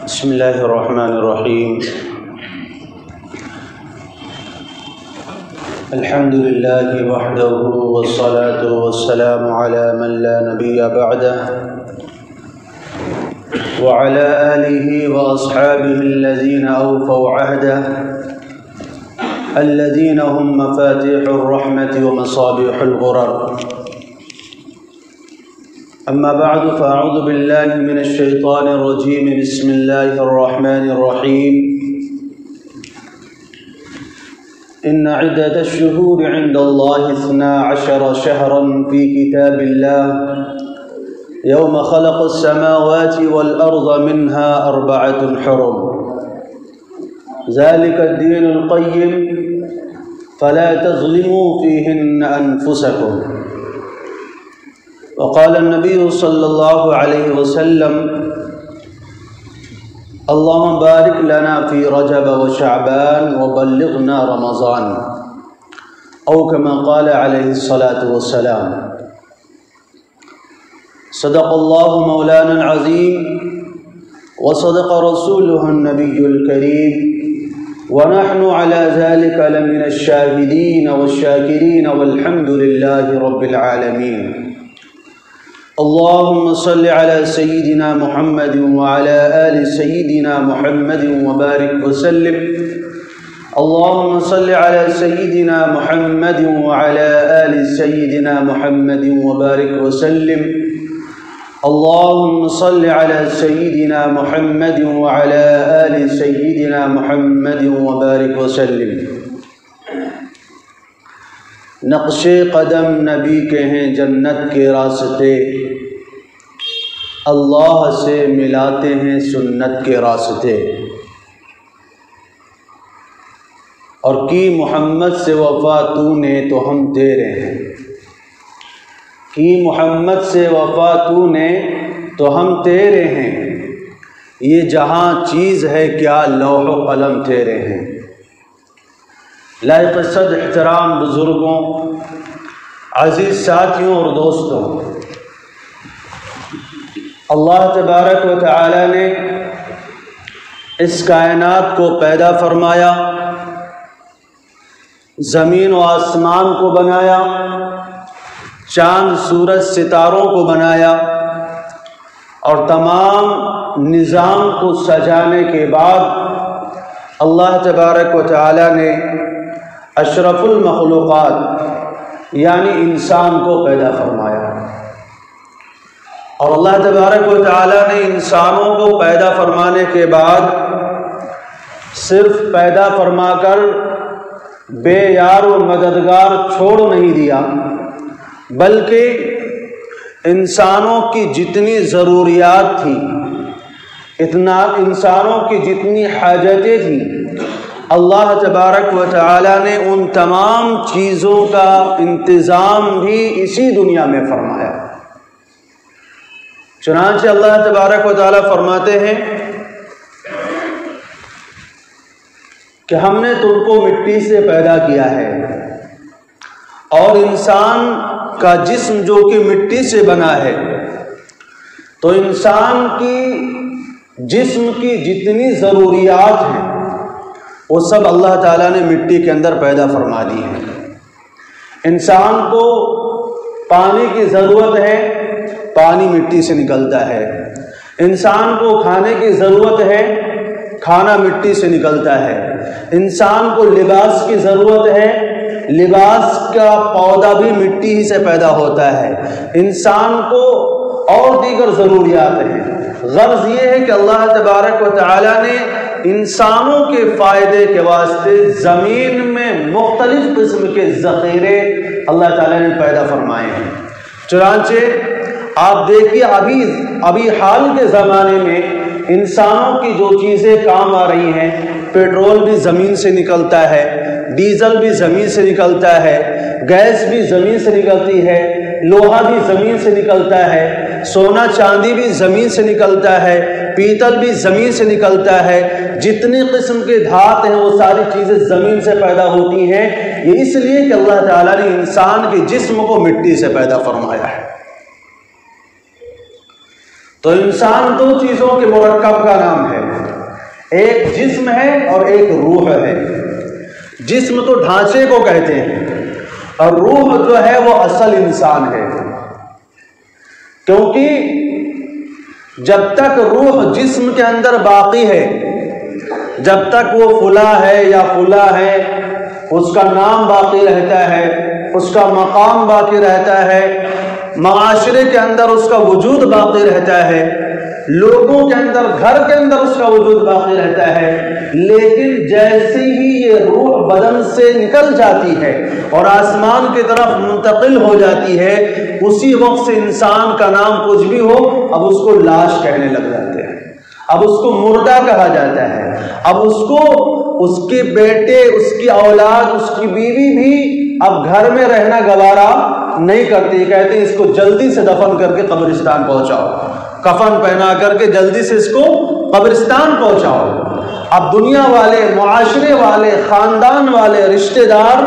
بسم الله الرحمن الرحيم. الحمد لله وحده والصلاة والسلام على من لا نبي بعده وعلى آله وأصحابه الذين أوفوا عهده الذين هم مفاتيح الرحمة ومصابيح الغرر. أما بعد فأعوذ بالله من الشيطان الرجيم. بسم الله الرحمن الرحيم. إن عدة الشهور عند الله 12 شهرا في كتاب الله يوم خلق السماوات والأرض منها 4 حرم ذلك الدين القيم فلا تظلموا فيهن أنفسكم. وقال النبي صلى الله عليه وسلم اللهم بارك لنا في رجب وشعبان وبلغنا رمضان، أو كما قال عليه الصلاة والسلام. صدق الله مولانا العظيم وصدق رسوله النبي الكريم، ونحن على ذلك لمن الشاهدين والشاكرين والحمد لله رب العالمين. اللهم صل على سيدنا محمد وعلى آل سيدنا محمد وبارك وسلم. اللهم صل على سيدنا محمد وعلى آل سيدنا محمد وبارك وسلم. اللهم صل على سيدنا محمد وعلى آل سيدنا محمد وبارك وسلم. نقش قدم نبی کے ہیں جنت کے راستے، اللہ سے ملاتے ہیں سنت کے راستے. اور کی محمد سے وفا تو نے تو ہم تیرے ہیں، کی محمد سے وفا تو نے تو ہم تیرے ہیں. یہ جہاں چیز ہے کیا لوح و قلم تیرے ہیں. لائق صد احترام بزرگوں، عزیز ساتھیوں اور دوستوں، اللہ تبارک و تعالی نے اس کائنات کو پیدا فرمایا، زمین و آسمان کو بنایا، چاند سورج ستاروں کو بنایا، اور تمام نظام کو سجانے کے بعد اللہ تبارک و تعالی نے اشرف المخلوقات یعنی انسان کو پیدا فرمایا. اور اللہ تبارک و تعالی نے انسانوں کو پیدا فرمانے کے بعد صرف پیدا فرما کر بے یار و مددگار چھوڑ نہیں دیا، بلکہ انسانوں کی جتنی ضروریات تھی، انسانوں کی جتنی حاجتیں تھیں، اللہ تبارک و تعالی نے ان تمام چیزوں کا انتظام بھی اسی دنیا میں فرمایا. چنانچہ اللہ تبارک و تعالی فرماتے ہیں کہ ہم نے تم کو مٹی سے پیدا کیا ہے، اور انسان کا جسم جو کہ مٹی سے بنا ہے، تو انسان کی جسم کی جتنی ضروریات ہیں وہ سب اللہ تعالیٰ نے مٹی کے اندر پیدا فرما دی ہے. انسان کو پانی کی ضرورت ہے، پانی مٹی سے نکلتا ہے. انسان کو کھانے کی ضرورت ہے، کھانا مٹی سے نکلتا ہے. انسان کو لباس کی ضرورت ہے، لباس کا پودا بھی مٹی ہی سے پیدا ہوتا ہے. انسان کو اور دیگر ضروریات ہیں. غرض یہ ہے کہ اللہ تبارک و تعالیٰ نے انسانوں کے فائدے کے واسطے زمین میں مختلف قسم کے ذخیرے اللہ تعالیٰ نے پیدا فرمائے ہیں. چنانچہ آپ دیکھیے ابھی حال کے زمانے میں انسانوں کی جو چیزیں کام آ رہی ہیں، پیٹرول بھی زمین سے نکلتا ہے، ڈیزل بھی زمین سے نکلتا ہے، گیس بھی زمین سے نکلتی ہے، لوہا بھی زمین سے نکلتا ہے، سونا چاندی بھی زمین سے نکلتا ہے، پیتل بھی زمین سے نکلتا ہے. جتنی قسم کے دھات ہیں وہ ساری چیزیں زمین سے پیدا ہوتی ہیں. یہ اس لیے کہ اللہ تعالیٰ نے انسان کے جسم کو مٹی سے پیدا فرمایا ہے. تو انسان دو چیزوں کے مرکب کا نام ہے. ایک جسم ہے اور ایک روح ہے۔ جسم تو ڈھانچے کو کہتے ہیں اور روح جو ہے وہ اصل انسان ہے، کیونکہ جب تک روح جسم کے اندر باقی ہے، جب تک وہ فلاں ہے یا فلاں ہے، اس کا نام باقی رہتا ہے، اس کا مقام باقی رہتا ہے، معاشرے کے اندر اس کا وجود باقی رہتا ہے، لوگوں کے اندر، گھر کے اندر اس کا وجود باقی رہتا ہے۔ لیکن جیسے ہی یہ روح بدن سے نکل جاتی ہے اور آسمان کی طرف منتقل ہو جاتی ہے، اسی وقت سے انسان کا نام کچھ بھی ہو اب اس کو لاش کہنے لگ جاتے ہیں، اب اس کو مردہ کہا جاتا ہے، اب اس کو اس کے بیٹے، اس کی اولاد، اس کی بیوی بھی اب گھر میں رہنا گوارا نہیں کرتی، کہتے ہیں اس کو جلدی سے دفن کر کے قبرستان پہنچاؤ، کفن پہنا کر کے جلدی سے اس کو قبرستان پہنچاؤ۔ اب دنیا والے، معاشرے والے، خاندان والے، رشتہ دار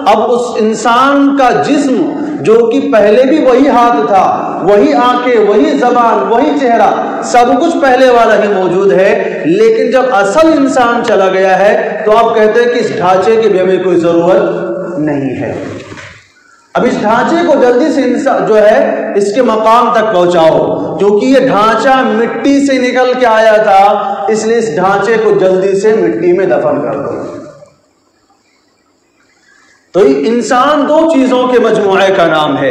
اب اس انسان کا جسم جو کہ پہلے بھی وہی ہاتھ تھا، وہی آنکھیں، وہی زبان، وہی چہرہ، سب کچھ پہلے والا ہی موجود ہے، لیکن جب اصل انسان چلا گیا ہے تو آپ کہتے ہیں کہ اس ڈھانچے کی بھی ہمیں کوئی ضرورت نہیں ہے۔ اب اس ڈھانچے کو جلدی سے انسان جو ہے اس کے مقام تک پہنچاؤ، کیونکہ یہ ڈھانچہ مٹی سے نکل کے آیا تھا، اس لیے اس ڈھانچے کو جلدی سے مٹی میں دفن کر دو۔ تو انسان دو چیزوں کے مجموعے کا نام ہے،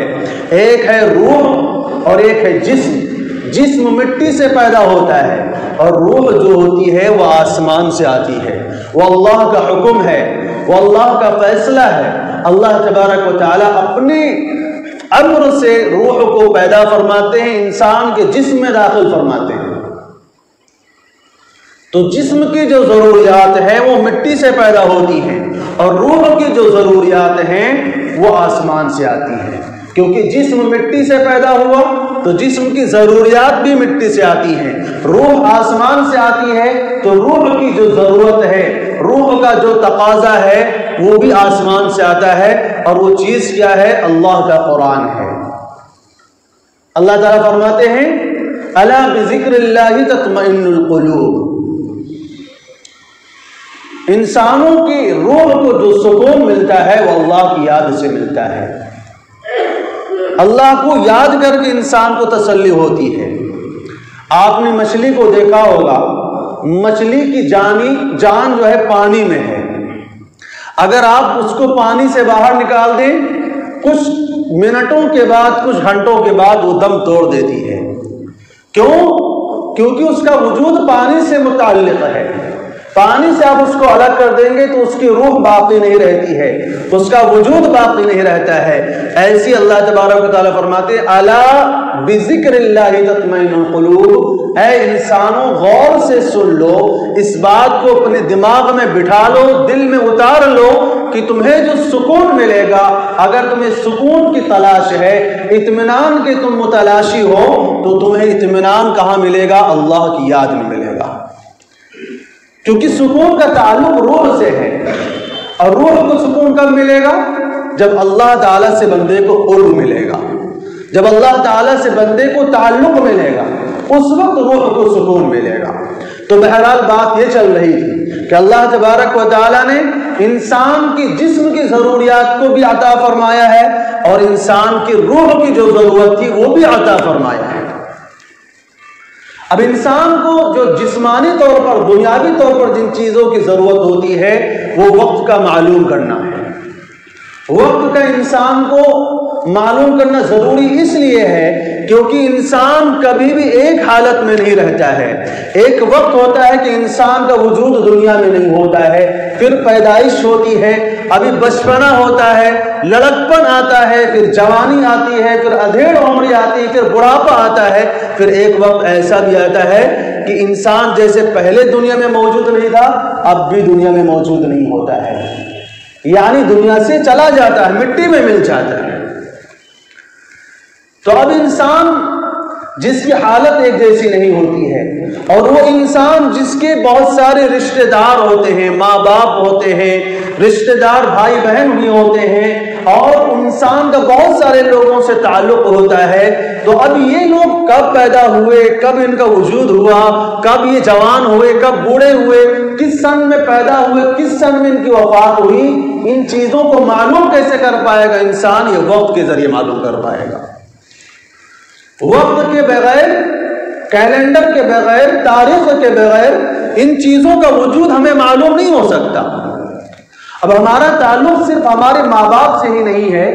ایک ہے روح اور ایک ہے جسم۔ جسم مٹی سے پیدا ہوتا ہے اور روح جو ہوتی ہے وہ آسمان سے آتی ہے، وہ اللہ کا حکم ہے، وہ اللہ کا فیصلہ ہے۔ اللہ تبارک و تعالیٰ اپنے امر سے روح کو پیدا فرماتے ہیں، انسان کے جسم میں داخل فرماتے ہیں۔ تو جسم کی جو ضروریات ہیں وہ مٹی سے پیدا ہوتی ہیں اور روح کی جو ضروریات ہیں وہ آسمان سے آتی ہیں، کیونکہ جسم مٹی سے پیدا ہوا تو جسم کی ضروریات بھی مٹی سے آتی ہیں۔ روح آسمان سے آتی ہے تو روح کی جو ضرورت ہے، روح کا جو تقاضا ہے وہ بھی آسمان سے آتا ہے، اور وہ چیز کیا ہے؟ اللہ کا قرآن ہے۔ اللہ تعالیٰ فرماتے ہیں الا بذکر اللہ تطمئن القلوب، انسانوں کی روح کو جو سکون ملتا ہے وہ اللہ کی یاد سے ملتا ہے۔ اللہ کو یاد کر کے انسان کو تسلی ہوتی ہے۔ آپ نے مچھلی کو دیکھا ہوگا، مچھلی کی جان جو ہے پانی میں ہے، اگر آپ اس کو پانی سے باہر نکال دیں کچھ منٹوں کے بعد، کچھ گھنٹوں کے بعد وہ دم توڑ دیتی ہے۔ کیوں؟ کیونکہ اس کا وجود پانی سے متعلق ہے۔ پانی سے آپ اس کو الگ کر دیں گے تو اس کی روح باقی نہیں رہتی ہے، اس کا وجود باقی نہیں رہتا ہے۔ ایسی اللہ تبارک و تعالیٰ فرماتے ہیں الا بذکر اللہ تطمئن القلوب، اے انسانوں غور سے سن لو، اس بات کو اپنے دماغ میں بٹھا لو، دل میں اتار لو کہ تمہیں جو سکون ملے گا، اگر تمہیں سکون کی تلاش ہے، اطمینان کے تم متلاشی ہو، تو تمہیں اطمینان کہاں ملے گا؟ اللہ کی یاد میں ملے گا، کیونکہ سکون کا تعلق روح سے ہے، اور روح کو سکون کب ملے گا؟ جب اللہ تعالیٰ سے بندے کو قرب ملے گا، جب اللہ تعالیٰ سے بندے کو تعلق ملے گا، اس وقت روح کو سکون ملے گا۔ تو بہرحال بات یہ چل رہی تھی کہ اللہ تبارک و تعالیٰ نے انسان کی جسم کی ضروریات کو بھی عطا فرمایا ہے اور انسان کی روح کی جو ضرورت تھی وہ بھی عطا فرمایا ہے۔ اب انسان کو جو جسمانی طور پر، دنیاوی طور پر جن چیزوں کی ضرورت ہوتی ہے وہ وقت کا معلوم کرنا ہے۔ وقت کا انسان کو معلوم کرنا ضروری اس لیے ہے کیونکہ انسان کبھی بھی ایک حالت میں نہیں رہتا ہے۔ ایک وقت ہوتا ہے کہ انسان کا وجود دنیا میں نہیں ہوتا ہے، پھر پیدائش ہوتی ہے، ابھی بچپنا ہوتا ہے، لڑکپن آتا ہے، پھر جوانی آتی ہے، پھر ادھیڑ عمری آتی ہے، پھر بڑھاپا آتا ہے، پھر ایک وقت ایسا بھی آتا ہے کہ انسان جیسے پہلے دنیا میں موجود نہیں تھا اب بھی دنیا میں موجود نہیں ہوتا ہے، یعنی دنیا سے چلا جاتا ہے، مٹی میں مل جاتا ہے۔ تو اب انسان جس کی حالت ایک جیسی نہیں ہوتی ہے، اور وہ انسان جس کے بہت سارے رشتہ دار ہوتے ہیں، ماں باپ ہوتے ہیں، رشتہ دار بھائی بہن بھی ہوتے ہیں، اور انسان کا بہت سارے لوگوں سے تعلق ہوتا ہے، تو اب یہ لوگ کب پیدا ہوئے، کب ان کا وجود ہوا، کب یہ جوان ہوئے، کب بوڑھے ہوئے، کس سن میں پیدا ہوئے، کس سن میں ان کی وفات ہوئی، ان چیزوں کو معلوم کیسے کر پائے گا انسان؟ یہ وقت کے ذریعے معلوم کر پائے گا۔ وقت کے بغیر، کیلنڈر کے بغیر، تاریخ کے بغیر ان چیزوں کا وجود ہمیں معلوم نہیں ہو سکتا۔ اب ہمارا تعلق صرف ہمارے ماں باپ سے ہی نہیں ہے،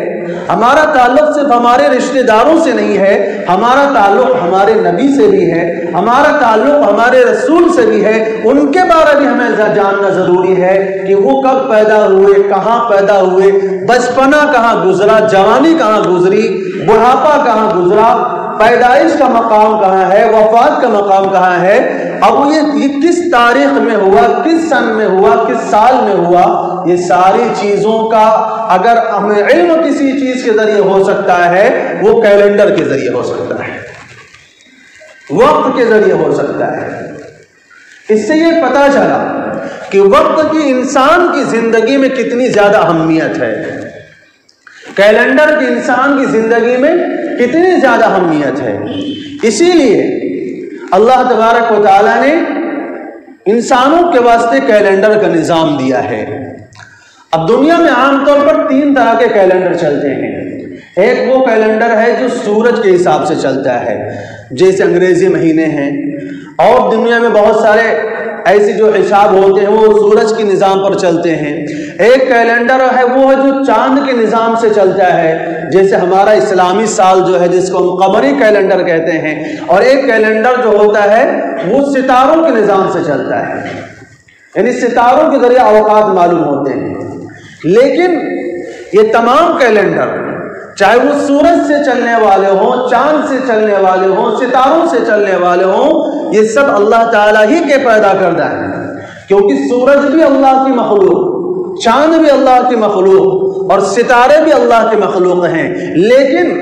ہمارا تعلق صرف ہمارے رشتہ داروں سے نہیں ہے، ہمارا تعلق ہمارے نبی سے بھی ہے، ہمارا تعلق ہمارے رسول سے بھی ہے۔ ان کے بارے میں ہمیں جاننا ضروری ہے کہ وہ کب پیدا ہوئے، کہاں پیدا ہوئے، بچپنا کہاں گزرا، جوانی کہاں گزری، بڑھاپا کہاں گزرا، پیدائش کا مقام کہاں ہے، وفات کا مقام کہاں ہے، اب یہ کس تاریخ میں ہوا، کس سن میں ہوا، کس سال میں ہوا۔ یہ ساری چیزوں کا اگر ہمیں علم کسی چیز کے ذریعے ہو سکتا ہے، وہ کیلنڈر کے ذریعے ہو سکتا ہے، وقت کے ذریعے ہو سکتا ہے۔ اس سے یہ پتہ چلا کہ وقت کی انسان کی زندگی میں کتنی زیادہ اہمیت ہے، کیلنڈر کی انسان کی زندگی میں کتنی زیادہ اہمیت ہے۔ اسی لیے اللہ تبارک و تعالیٰ نے انسانوں کے واسطے کیلنڈر کا نظام دیا ہے۔ اب دنیا میں عام طور پر 3 طرح کے کیلنڈر چلتے ہیں۔ ایک وہ کیلنڈر ہے جو سورج کے حساب سے چلتا ہے، جیسے انگریزی مہینے ہیں، اور دنیا میں بہت سارے ایسے جو حساب ہوتے ہیں وہ سورج کے نظام پر چلتے ہیں۔ ایک کیلنڈر ہے وہ ہے جو چاند کے نظام سے چلتا ہے، جیسے ہمارا اسلامی سال جو ہے جس کو ہم قمری کیلنڈر کہتے ہیں، اور ایک کیلنڈر جو ہوتا ہے وہ ستاروں کے نظام سے چلتا ہے، یعنی ستاروں کے ذریعے اوقات معلوم ہوتے ہیں۔ لیکن یہ تمام کیلنڈر، چاہے وہ سورج سے چلنے والے ہوں، چاند سے چلنے والے ہوں، ستاروں سے چلنے والے ہوں، یہ سب اللہ تعالیٰ ہی کے پیدا کردہ ہیں، کیونکہ سورج بھی اللہ کی مخلوق، چاند بھی اللہ کی مخلوق، اور ستارے بھی اللہ کے مخلوق ہیں۔ لیکن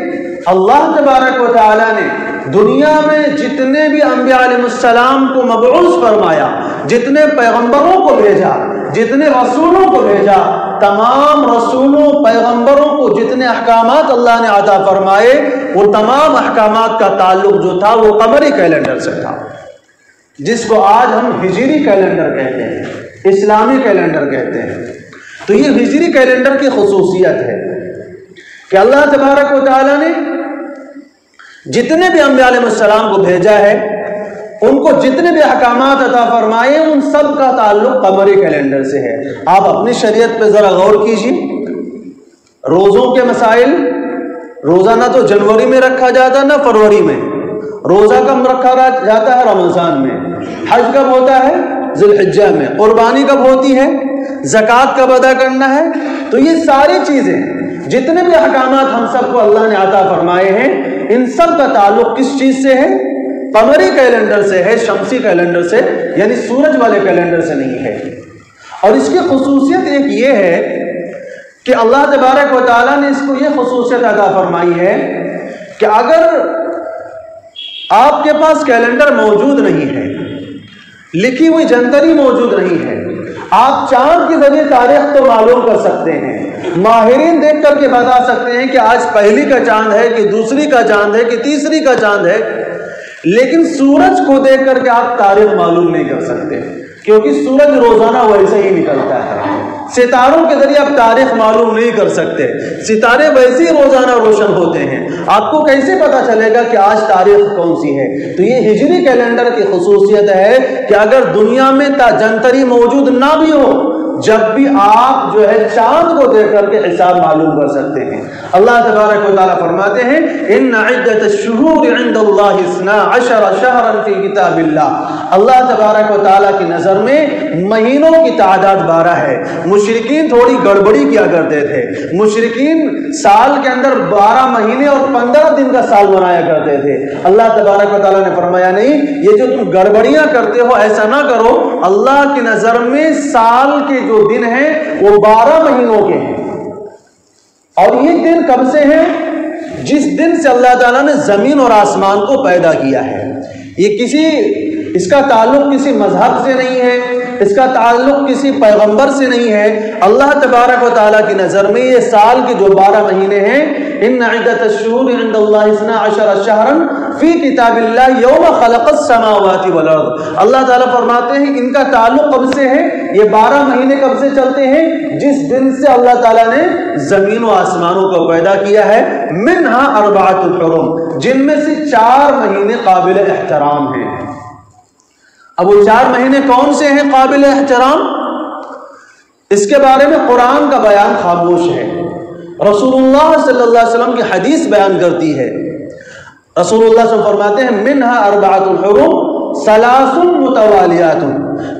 اللہ تبارک و تعالیٰ نے دنیا میں جتنے بھی انبیاء علیہ السلام کو مبعوث فرمایا، جتنے پیغمبروں کو بھیجا، جتنے رسولوں کو بھیجا، تمام رسولوں پیغمبروں کو جتنے احکامات اللہ نے عطا فرمائے، وہ تمام احکامات کا تعلق جو تھا وہ قمری کیلنڈر سے تھا، جس کو آج ہم ہجری کیلنڈر کہتے ہیں، اسلامی کیلنڈر کہتے ہیں۔ تو یہ ہجری کیلنڈر کی خصوصیت ہے کہ اللہ تبارک و تعالیٰ نے جتنے بھی انبیاء علیہ السلام کو بھیجا ہے، ان کو جتنے بھی احکامات عطا فرمائے، ان سب کا تعلق قمری کیلنڈر سے ہے۔ آپ اپنی شریعت پہ ذرا غور کیجیے، روزوں کے مسائل، روزہ نہ تو جنوری میں رکھا جاتا نہ فروری میں، روزہ کب رکھا جاتا ہے؟ رمضان میں۔ حج کب ہوتا ہے؟ ذی الحجہ میں۔ قربانی کب ہوتی ہے؟ زکوٰۃ کب ادا کرنا ہے؟ تو یہ ساری چیزیں، جتنے بھی احکامات ہم سب کو اللہ نے عطا فرمائے ہیں، ان سب کا تعلق کس چیز سے ہے؟ قمری کیلنڈر سے ہے، شمسی کیلنڈر سے، یعنی سورج والے کیلنڈر سے نہیں ہے۔ اور اس کی خصوصیت ایک یہ ہے کہ اللہ تبارک و تعالیٰ نے اس کو یہ خصوصیت عطا فرمائی ہے کہ اگر آپ کے پاس کیلنڈر موجود نہیں ہے، لکھی ہوئی جنتری موجود نہیں ہے، آپ چاند کے ذریعے تاریخ تو معلوم کر سکتے ہیں، ماہرین دیکھ کر کے بتا سکتے ہیں کہ آج پہلی کا چاند ہے کہ دوسری کا چاند ہے کہ تیسری کا چاند ہے، لیکن سورج کو دیکھ کر کے آپ تاریخ معلوم نہیں کر سکتے، کیونکہ سورج روزانہ ویسے ہی نکلتا ہے۔ ستاروں کے ذریعے آپ تاریخ معلوم نہیں کر سکتے، ستارے ویسے ہی روزانہ روشن ہوتے ہیں، آپ کو کیسے پتا چلے گا کہ آج تاریخ کون سی ہے؟ تو یہ ہجری کیلنڈر کی خصوصیت ہے کہ اگر دنیا میں جنتری موجود نہ بھی ہو، جب بھی آپ جو ہے چاند کو دیکھ کر کے حساب معلوم کر سکتے ہیں۔ اللہ تبارک و تعالیٰ فرماتے ہیں ان عدت الشہور عند اللہ 12 شہرا فی کتاب اللہ۔ اللہ تبارک و تعالیٰ کی نظر میں مہینوں کی تعداد 12 ہے۔ مشرکین تھوڑی گڑبڑی کیا کرتے تھے، مشرکین سال کے اندر 12 مہینے اور 15 دن کا سال بنایا کرتے تھے۔ اللہ تبارک و تعالیٰ نے فرمایا نہیں، یہ جو تم گڑبڑیاں کرتے ہو ایسا نہ کرو، اللہ کی نظر میں سال کے جو دن ہیں وہ 12 مہینوں کے ہیں، اور یہ دن کب سے ہیں؟ جس دن سے اللہ تعالیٰ نے زمین اور آسمان کو پیدا کیا ہے۔ یہ اس کا تعلق کسی مذہب سے نہیں ہے، اس کا تعلق کسی پیغمبر سے نہیں ہے. اللہ تبارک و تعالیٰ کی نظر میں یہ سال کے جو 12 مہینے ہیں، ان عدۃ الشہور عند اللہ 12 شہرا فی کتاب اللہ یوم خلق السماوات والارض. اللہ تعالیٰ فرماتے ہیں ان کا تعلق کب سے ہے؟ یہ 12 مہینے کب سے چلتے ہیں؟ جس دن سے اللہ تعالیٰ نے زمین و آسمانوں کو پیدا کیا ہے. منہا 4 حرم، جن میں سے 4 مہینے قابل احترام ہیں. اب وہ 4 مہینے کون سے ہیں قابل احترام؟ اس کے بارے میں قرآن کا بیان خاموش ہے. رسول اللہ صلی اللہ علیہ وسلم کی حدیث بیان کرتی ہے. رسول اللہ صلی اللہ علیہ وسلم فرماتے ہیں منہا 4 حرم 3 متوالیات،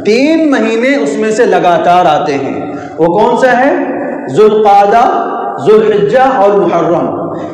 3 مہینے اس میں سے لگاتار آتے ہیں. وہ کون سا ہے؟ ذوالقعدہ، ذوالحجہ اور محرم.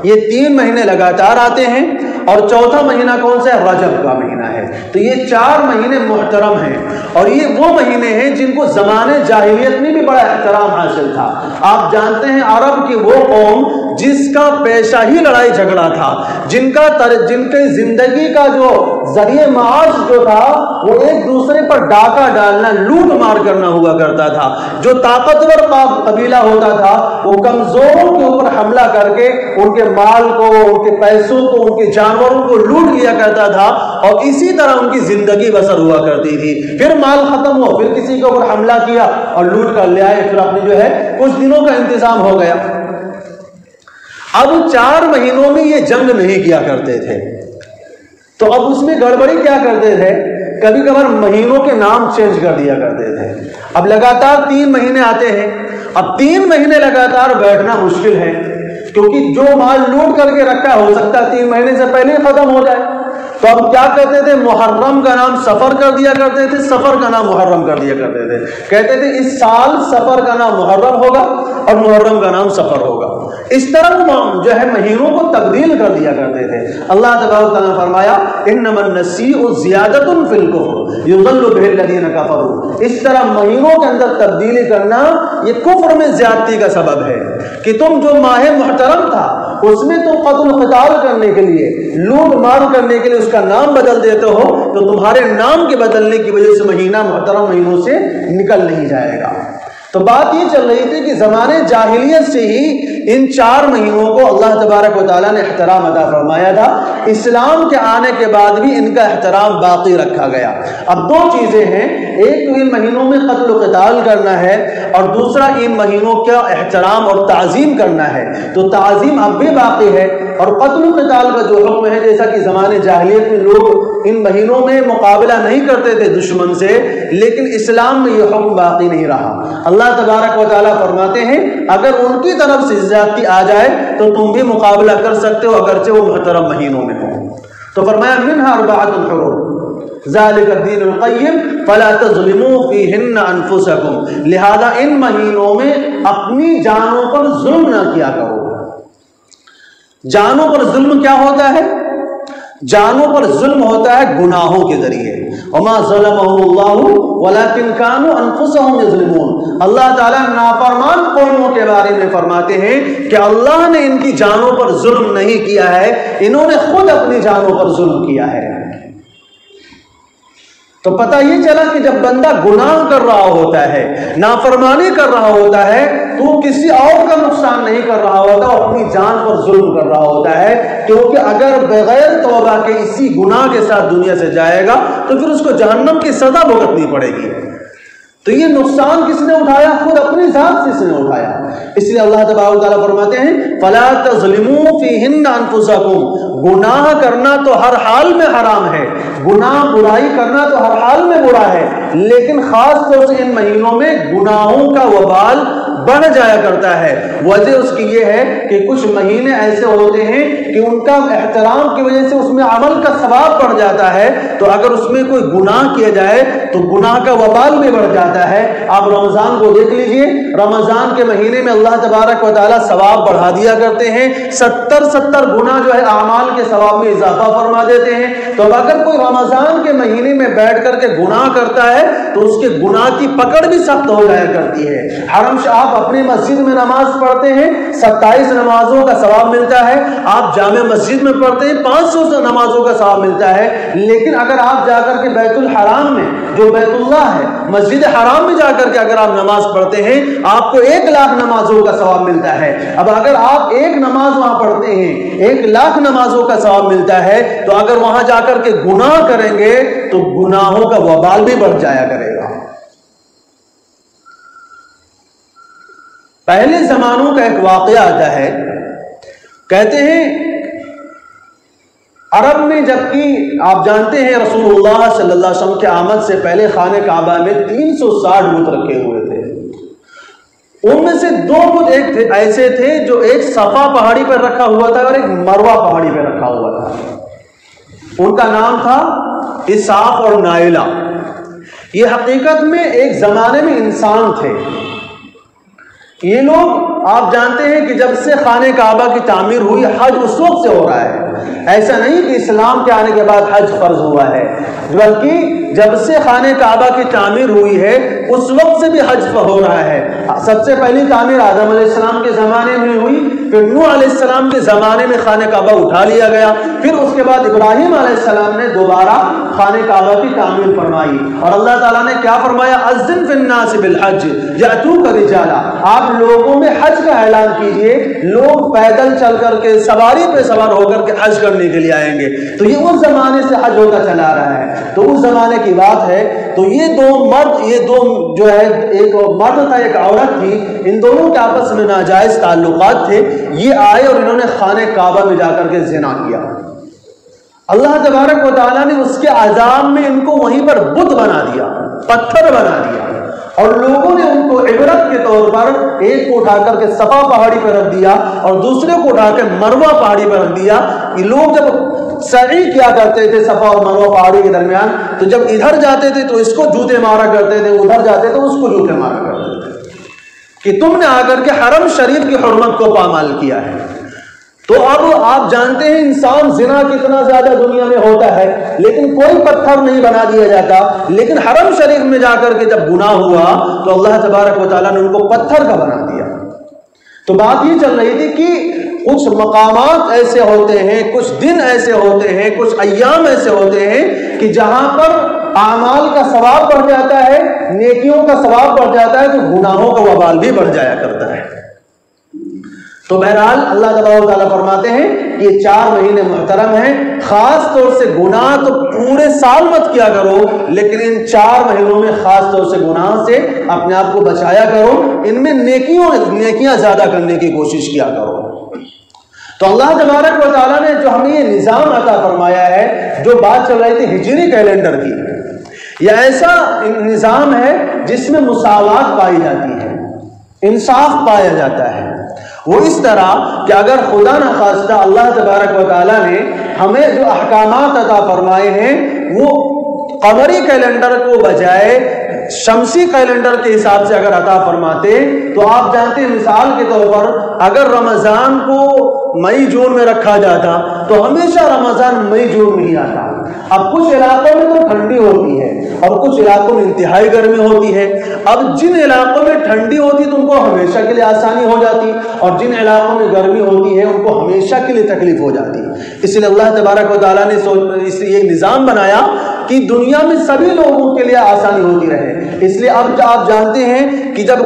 یہ 3 مہینے لگاتار آتے ہیں. اور 4تھا مہینہ کون سا ہے؟ رجب کا مہینہ ہے. تو یہ 4 مہینے محترم ہیں، اور یہ وہ مہینے ہیں جن کو زمانے جاہلیت میں بھی بڑا احترام حاصل تھا. آپ جانتے ہیں عرب کی وہ قوم جس کا پیشہ ہی لڑائی جھگڑا تھا، جن کی زندگی کا جو ذریعہ معاش جو تھا وہ ایک دوسرے پر ڈاکہ ڈالنا، لوٹ مار کرنا ہوا کرتا تھا. جو طاقتور قبیلہ ہوتا تھا وہ کمزوروں کے اوپر حملہ کر کے ان کے مال کو، ان کے پیسوں کو، ان کے جانوروں کو لوٹ لیا کرتا تھا، اور اسی طرح ان کی زندگی بسر ہوا کرتی تھی. پھر مال ختم ہو، پھر کسی کے اوپر حملہ کیا اور لوٹ کر لے آئے، پھر اپنے جو ہے کچھ دنوں کا انتظام ہو گیا. اب 4 مہینوں میں یہ جنگ نہیں کیا کرتے تھے، تو اب اس میں گڑبڑی کیا کرتے تھے؟ کبھی کبھار مہینوں کے نام چینج کر دیا کرتے تھے. اب لگاتار 3 مہینے آتے ہیں. اب 3 مہینے لگاتار بیٹھنا مشکل ہے، کیونکہ جو مال لوٹ کر کے رکھا ہو سکتا ہے 3 مہینے سے پہلے ہی ختم ہو جائے. تو اب کیا کہتے تھے؟ محرم کا نام سفر کر دیا کرتے تھے، سفر کا نام محرم کر دیا کرتے تھے. کہتے تھے اس سال سفر کا نام محرم ہوگا اور محرم کا نام سفر ہوگا. اس طرح جو ہے مہینوں کو تبدیل کر دیا کرتے تھے. اللہ تبارک و تعالیٰ نے فرمایا انما النسیء زیادۃ فی الکفر یضل بہ الذین کفروا. اس طرح مہینوں کے اندر تبدیلی کرنا یہ کفر میں زیادتی کا سبب ہے کہ تم جو ماہ محترم تھا اس میں تم قتل و قتال کرنے کے لیے، لوٹ مار کرنے کے لیے اس کا نام بدل دیتے ہو، تو تمہارے نام کے بدلنے کی وجہ سے مہینہ محترم مہینوں سے نکل نہیں جائے گا. تو بات یہ چل رہی تھی کہ زمانے جاہلیت سے ہی ان 4 مہینوں کو اللہ تبارک و تعالیٰ نے احترام عطا فرمایا تھا. اسلام کے آنے کے بعد بھی ان کا احترام باقی رکھا گیا. اب 2 چیزیں ہیں، ایک تو ان مہینوں میں قتل و قتال کرنا ہے، اور دوسرا ان مہینوں کا احترام اور تعظیم کرنا ہے. تو تعظیم اب بھی باقی ہے، اور قتل و قتال کا جو حکم ہے، جیسا کہ زمانے جاہلیت میں لوگ ان مہینوں میں مقابلہ نہیں کرتے تھے دشمن سے، لیکن اسلام میں یہ حکم باقی نہیں رہا. اللہ تبارک و تعالیٰ فرماتے ہیں اگر ان کی طرف سے زیادتی آ جائے تو تم بھی مقابلہ کر سکتے ہو، اگرچہ وہ محترم مہینوں میں ہوں. تو فرمایا منہا 4 حرم ذالک الدین القیم فلا تظلموا فیہن انفسکم. لہذا ان مہینوں میں اپنی جانوں پر ظلم نہ کیا کرو. جانوں پر ظلم کیا ہوتا ہے؟ جانوں پر ظلم ہوتا ہے گناہوں کے ذریعے. وما ظلمهم اللہ ولکن كانوا انفسهم یظلمون. اللہ تعالیٰ نافرمان قوموں کے بارے میں فرماتے ہیں کہ اللہ نے ان کی جانوں پر ظلم نہیں کیا ہے، انہوں نے خود اپنی جانوں پر ظلم کیا ہے. تو پتہ یہ چلا کہ جب بندہ گناہ کر رہا ہوتا ہے، نافرمانی کر رہا ہوتا ہے، تو وہ کسی اور کا نقصان نہیں کر رہا ہوتا، وہ اپنی جان پر ظلم کر رہا ہوتا ہے. کیونکہ اگر بغیر توبہ کے اسی گناہ کے ساتھ دنیا سے جائے گا تو پھر اس کو جہنم کی سزا بھگتنی پڑے گی. تو یہ نقصان کس نے اٹھایا؟ خود اپنی ذات سے اس نے اٹھایا. اس لیے اللہ تبارک و تعالیٰ فرماتے ہیں فلا تظلموا فیہن انفسکم. گناہ کرنا تو ہر حال میں حرام ہے، گناہ برائی کرنا تو ہر حال میں برا ہے، لیکن خاص طور سے ان مہینوں میں گناہوں کا وبال بڑھ جایا کرتا ہے. وجہ اس کی یہ ہے کہ کچھ مہینے ایسے ہوتے ہیں کہ ان کا احترام کی وجہ سے اس میں عمل کا ثواب بڑھ جاتا ہے، تو اگر اس میں کوئی گناہ کیا جائے تو گناہ کا وبال بھی بڑھ جاتا ہے. آپ رمضان کو دیکھ لیجئے، رمضان کے مہینے میں اللہ تبارک و تعالیٰ ثواب بڑھا دیا کرتے ہیں، 70 گنا جو ہے اعمال کے ثواب میں اضافہ فرما دیتے ہیں. تو اگر کوئی رمضان کے مہینے میں بیٹھ کر کے گناہ کرتا ہے تو اس کے گناہ کی پکڑ بھی سخت ہو جایا کرتی ہے. آپ آپ اپنی مسجد میں نماز پڑھتے ہیں 27 نمازوں کا ثواب ملتا ہے، آپ جامع مسجد میں پڑھتے ہیں 500 نمازوں کا ثواب ملتا ہے، لیکن اگر آپ جا کر کے بیت الحرام میں جو بیت اللہ ہے مسجد حرام میں جا کر کے اگر آپ نماز پڑھتے ہیں آپ کو 1,00,000 نمازوں کا ثواب ملتا ہے۔ اب اگر آپ ایک نماز وہاں پڑھتے ہیں 1,00,000 نمازوں کا ثواب ملتا ہے، تو اگر وہاں جا کر کے گناہ کریں گے تو گناہوں کا وبال بھی بڑھ جایا کرے گا۔ پہلے زمانوں کا ایک واقعہ آتا ہے، کہتے ہیں عرب میں، جبکہ آپ جانتے ہیں رسول اللہ صلی اللہ علیہ وسلم کے آمد سے پہلے خانہ کعبہ میں 360 بت رکھے ہوئے تھے۔ ان میں سے 2 بت ایسے تھے جو ایک صفا پہاڑی پر رکھا ہوا تھا اور ایک مروہ پہاڑی پر رکھا ہوا تھا۔ ان کا نام تھا اسحاق اور نائلہ۔ یہ حقیقت میں ایک زمانے میں انسان تھے۔ یہ لوگ آپ جانتے ہیں کہ جب سے خانہ کعبہ کی تعمیر ہوئی حج اس وقت سے ہو رہا ہے، ایسا نہیں کہ اسلام کے آنے کے بعد حج فرض ہوا ہے، بلکہ جب سے خانہ کعبہ کی تعمیر ہوئی ہے اس وقت سے بھی حج ہو رہا ہے۔ سب سے پہلی تعمیر آدم علیہ السلام کے زمانے میں ہوئی، پھر نوح علیہ السلام کے زمانے میں خانہ کعبہ اٹھا لیا گیا، پھر اس کے بعد ابراہیم علیہ السلام نے دوبارہ خانہ کعبہ کی تعمیر فرمائی، اور اللہ تعالیٰ نے کیا فرمایا؟ اذن فی الناس بالحج یاتوک رجالا، آپ لوگوں میں حج کا اعلان کیجئے، لوگ پیدل چل کر کے سواری پہ سوار ہو کر کے حج کرنے کے لیے آئیں گے۔ تو یہ اس زمانے سے حج ہوتا چلا آ رہا ہے، تو اس زمانے کی بات ہے۔ تو یہ 2 مرد، یہ 2 جو ہے، ایک مرد تھا ایک عورت تھی، ان دونوں کے آپس میں ناجائز تعلقات تھے۔ یہ آئے اور انہوں نے خانہ کعبہ میں جا کر کے زنا کیا۔ اللہ تبارک و تعالیٰ نے اس کے عذاب میں ان کو وہیں پر بت بنا دیا، پتھر بنا دیا، اور لوگوں نے ان کو عبرت کے طور پر ایک کو اٹھا کر کے صفا پہاڑی پر رکھ دیا اور دوسرے کو اٹھا کے مروہ پہاڑی پر رکھ دیا۔ یہ لوگ جب سعی کیا کرتے تھے صفا اور مروہ پہاڑی کے درمیان، تو جب ادھر جاتے تھے تو اس کو جوتے مارا کرتے تھے، ادھر جاتے تو اس کو جوتے مارا کرتے تھے کہ تم نے آ کر کے حرم شریف کی حرمت کو پامال کیا ہے۔ تو اب آپ جانتے ہیں انسان زنا کتنا زیادہ دنیا میں ہوتا ہے، لیکن کوئی پتھر نہیں بنا دیا جاتا، لیکن حرم شریف میں جا کر کے جب گناہ ہوا تو اللہ تبارک و تعالیٰ نے ان کو پتھر کا بنا دیا۔ تو بات یہ چل رہی تھی کہ کچھ مقامات ایسے ہوتے ہیں، کچھ دن ایسے ہوتے ہیں، کچھ ایام ایسے ہوتے ہیں کہ جہاں پر اعمال کا ثواب بڑھ جاتا ہے، نیکیوں کا ثواب بڑھ جاتا ہے، تو گناہوں کا وبال بھی بڑھ جایا کرتا ہے۔ تو بہرحال اللہ تبارک و تعالیٰ فرماتے ہیں کہ یہ 4 مہینے محترم ہیں، خاص طور سے گناہ تو پورے سال مت کیا کرو، لیکن ان 4 مہینوں میں خاص طور سے گناہ سے اپنے آپ کو بچایا کرو، ان میں نیکیاں زیادہ کرنے کی کوشش کیا کرو۔ تو اللہ تبارک و تعالیٰ نے جو ہمیں یہ نظام عطا فرمایا ہے، جو بات چل رہی تھی ہجری کیلنڈر کی، یہ ایسا نظام ہے جس میں مساوات پائی جاتی ہے، انصاف پایا جاتا ہے۔ وہ اس طرح کہ اگر خدا نخواستہ اللہ تبارک و تعالیٰ نے ہمیں جو احکامات عطا فرمائے ہیں وہ قمری کیلنڈر کو بجائے شمسی کیلنڈر کے حساب سے اگر عطا فرماتے تو آپ جانتے ہیں مثال کے طور پر اگر رمضان کو مئی جون میں رکھا جاتا تو ہمیشہ رمضان مئی جون میں ہی آتا۔ اب کچھ علاقوں میں تو ٹھنڈی ہوتی ہے اور کچھ علاقوں میں انتہائی گرمی ہوتی ہے۔ اب جن علاقوں میں ٹھنڈی ہوتی تو ان کو ہمیشہ کے لیے آسانی ہو جاتی، اور جن علاقوں میں گرمی ہوتی ہے ان کو ہمیشہ کے لیے تکلیف ہو جاتی۔ اس لیے اللہ تبارک و تعالیٰ نے اس لیے ایک نظام بنایا کہ دنیا میں سبھی لوگوں کے لیے آسانی ہوتی رہے۔ اس لیے اب آپ جانتے ہیں کہ جب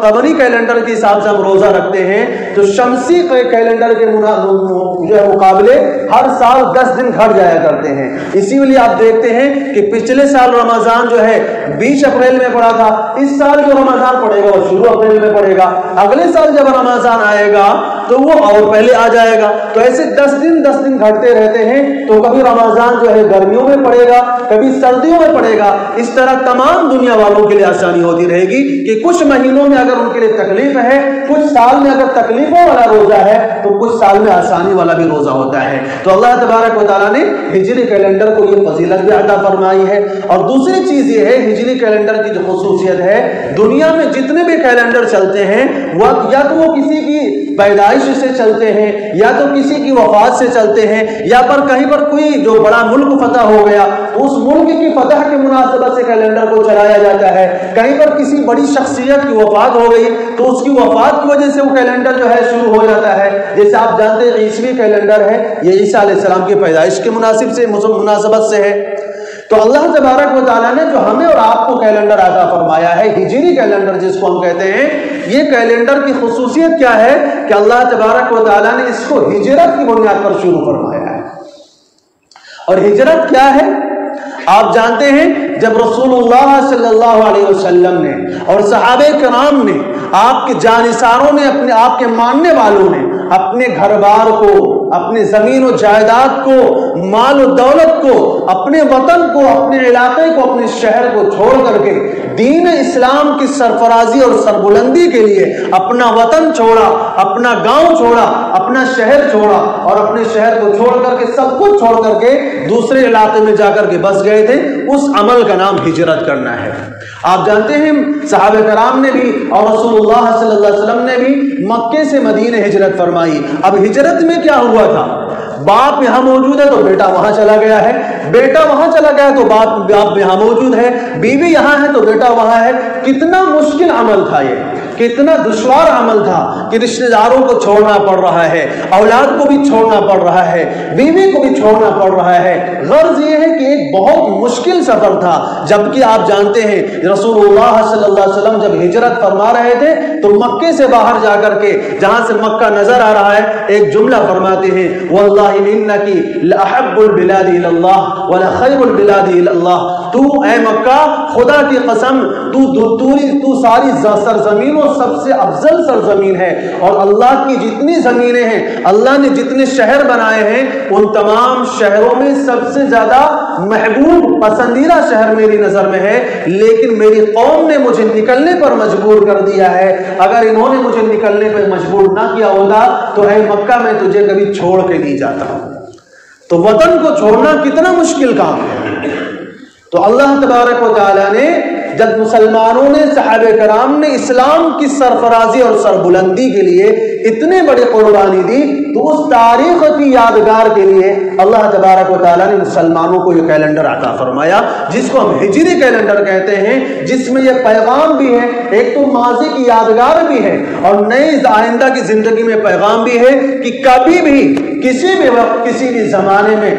قمری کیلنڈر کے حساب سے ہم روزہ رکھتے ہیں تو شمسی کیلنڈر کے مقابلے ہر سال 10 دن گھٹ جایا کرتے ہیں۔ اسی لیے آپ دیکھتے ہیں کہ پچھلے سال رمضان جو ہے 20 اپریل میں پڑا تھا، اس سال جو رمضان پڑے گا وہ شروع اپریل میں پڑے گا، اگلے سال جب رمضان آئے گا تو وہ اور پہلے آ جائے گا۔ تو ایسے 10 دن گھٹتے رہتے ہیں، تو کبھی رمضان جو ہے گرمیوں میں پڑے گا، کبھی سردیوں میں پڑے گا۔ اس طرح تمام دنیا والوں کے لیے آسانی ہوتی رہے گی کہ کچھ مہینوں میں اگر ان کے لیے تکلیف ہے، کچھ سال میں اگر تکلیفوں والا روزہ ہے تو کچھ سال میں آسانی والا بھی روزہ ہوتا ہے۔ تو اللہ تبارک و تعالیٰ نے ہجری کیلنڈر کو یہ فضیلت بھی عطا فرمائی ہے۔ اور دوسری چیز یہ ہے ہجری کیلنڈر کی جو خصوصیت ہے، دنیا میں جتنے بھی کیلنڈر چلتے ہیں یا تو وہ کسی کی پیدائش پیدائش سے چلتے ہیں یا تو کسی کی وفات سے چلتے ہیں یا پر کہیں پر کوئی جو بڑا ملک فتح ہو گیا تو اس ملک کی فتح کے مناسبت سے کیلنڈر کو چلایا جاتا ہے، کہیں پر کسی بڑی شخصیت کی وفات ہو گئی تو اس کی وفات کی وجہ سے وہ کیلنڈر جو ہے شروع ہو جاتا ہے۔ جیسے آپ جانتے ہیں عیسوی کیلنڈر ہے، یہ عیسیٰ علیہ السلام کی پیدائش کے مناسبت سے ہے۔ تو اللہ تبارک و تعالیٰ نے جو ہمیں اور آپ کو کیلنڈر عطا فرمایا ہے، ہجری کیلنڈر جس کو ہم کہتے ہیں، یہ کیلنڈر کی خصوصیت کیا ہے کہ اللہ تبارک و تعالیٰ نے اس کو ہجرت کی بنیاد پر شروع فرمایا ہے۔ اور ہجرت کیا ہے؟ آپ جانتے ہیں جب رسول اللہ صلی اللہ علیہ وسلم نے اور صحابہ کرام نے، آپ کے جانثاروں نے، آپ کے ماننے والوں نے اپنے گھر بار کو، اپنے زمین و جائیداد کو، مال و دولت کو، اپنے وطن کو، اپنے علاقے کو، اپنے شہر کو چھوڑ کر کے دین اسلام کی سرفرازی اور سربلندی کے لیے اپنا وطن چھوڑا، اپنا گاؤں چھوڑا، اپنا شہر چھوڑا، اور اپنے شہر کو چھوڑ کر کے سب کچھ چھوڑ کر کے دوسرے علاقے میں جا کر کے بس گئے تھے، اس عمل کا نام ہجرت کرنا ہے۔ آپ جانتے ہیں صحابہ کرام نے بھی اور رسول اللہ صلی اللہ علیہ وسلم نے بھی مکے سے مدینہ ہجرت فرمائی۔ اب ہجرت میں کیا ہوا تھا؟ باپ یہاں موجود ہے تو بیٹا وہاں چلا گیا ہے، بیٹا وہاں چلا گیا تو باپ یہاں موجود ہے، بیوی یہاں ہے تو بیٹا وہاں ہے۔ کتنا مشکل عمل تھا یہ، کتنا دشوار عمل تھا کہ رشتہ داروں کو چھوڑنا پڑ رہا ہے، اولاد کو بھی چھوڑنا پڑ رہا ہے، بیوی کو بھی چھوڑنا پڑ رہا ہے۔ غرض یہ ہے کہ ایک بہت مشکل سفر تھا، جبکہ آپ جانتے ہیں رسول اللہ صلی اللہ علیہ وسلم جب ہجرت فرما رہے تھے تو مکے سے باہر جا کر کے، جہاں سے مکہ نظر آ رہا ہے، ایک جملہ فرماتے ہیں، واللہ انکی لاحب البلاد الی اللہ ولخیر البلاد الی اللہ۔ تو اے مکہ، خدا کی قسم تو ساری سرزمینوں سب سے افضل سرزمین ہے، اور اللہ کی جتنی زمینیں ہیں، اللہ نے جتنے شہر بنائے ہیں، ان تمام شہروں میں سب سے زیادہ محبوب پسندیدہ شہر میری نظر میں ہے، لیکن میری قوم نے مجھے نکلنے پر مجبور کر دیا ہے۔ اگر انہوں نے مجھے نکلنے پر مجبور نہ کیا ہوگا تو اے مکہ میں تجھے کبھی چھوڑ کے نہیں جاتا۔ تو وطن کو چھوڑنا کتنا مشکل کام ہے۔ تو اللہ تبارک و تعالیٰ نے جب مسلمانوں نے، صحابہ کرام نے اسلام کی سرفرازی اور سربلندی کے لیے اتنے بڑی قربانی دی، تو اس تاریخ کی یادگار کے لیے اللہ تبارک و تعالیٰ نے مسلمانوں کو یہ کیلنڈر عطا فرمایا، جس کو ہم ہجری کیلنڈر کہتے ہیں، جس میں یہ پیغام بھی ہے، ایک تو ماضی کی یادگار بھی ہے اور نئی آئندہ کی زندگی میں پیغام بھی ہے کہ کبھی بھی، کسی بھی وقت، کسی بھی زمانے میں،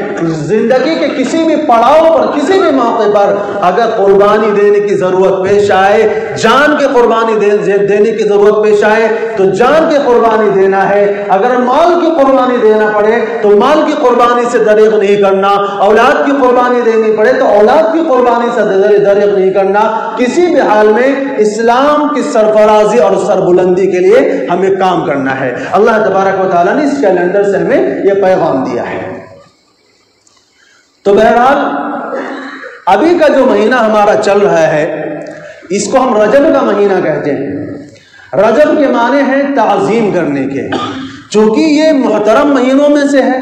زندگی کے کسی بھی پڑاؤ پر، کسی بھی موقع پر اگر قربانی دینے کی ضرورت پیش آئے، جان کی قربانی دینے کی ضرورت پیش آئے تو جان کی قربانی دینا ہے، اگر مال کی قربانی دینا پڑے تو مال کی قربانی سے دریغ نہیں کرنا، اولاد کی قربانی دینی پڑے تو اولاد کی قربانی سے دریغ نہیں کرنا، کسی بھی حال میں اسلام کی سرفرازی اور سربلندی کے لیے ہمیں کام کرنا ہے۔ اللہ تبارک و تعالیٰ نے اس کیلنڈر سے ہمیں یہ پیغام دیا ہے۔ تو بہرحال ابھی کا جو مہینہ ہمارا چل رہا ہے، اس کو ہم رجب کا مہینہ کہتے ہیں۔ رجب کے معنی ہیں تعظیم کرنے کے، چونکہ یہ محترم مہینوں میں سے ہے،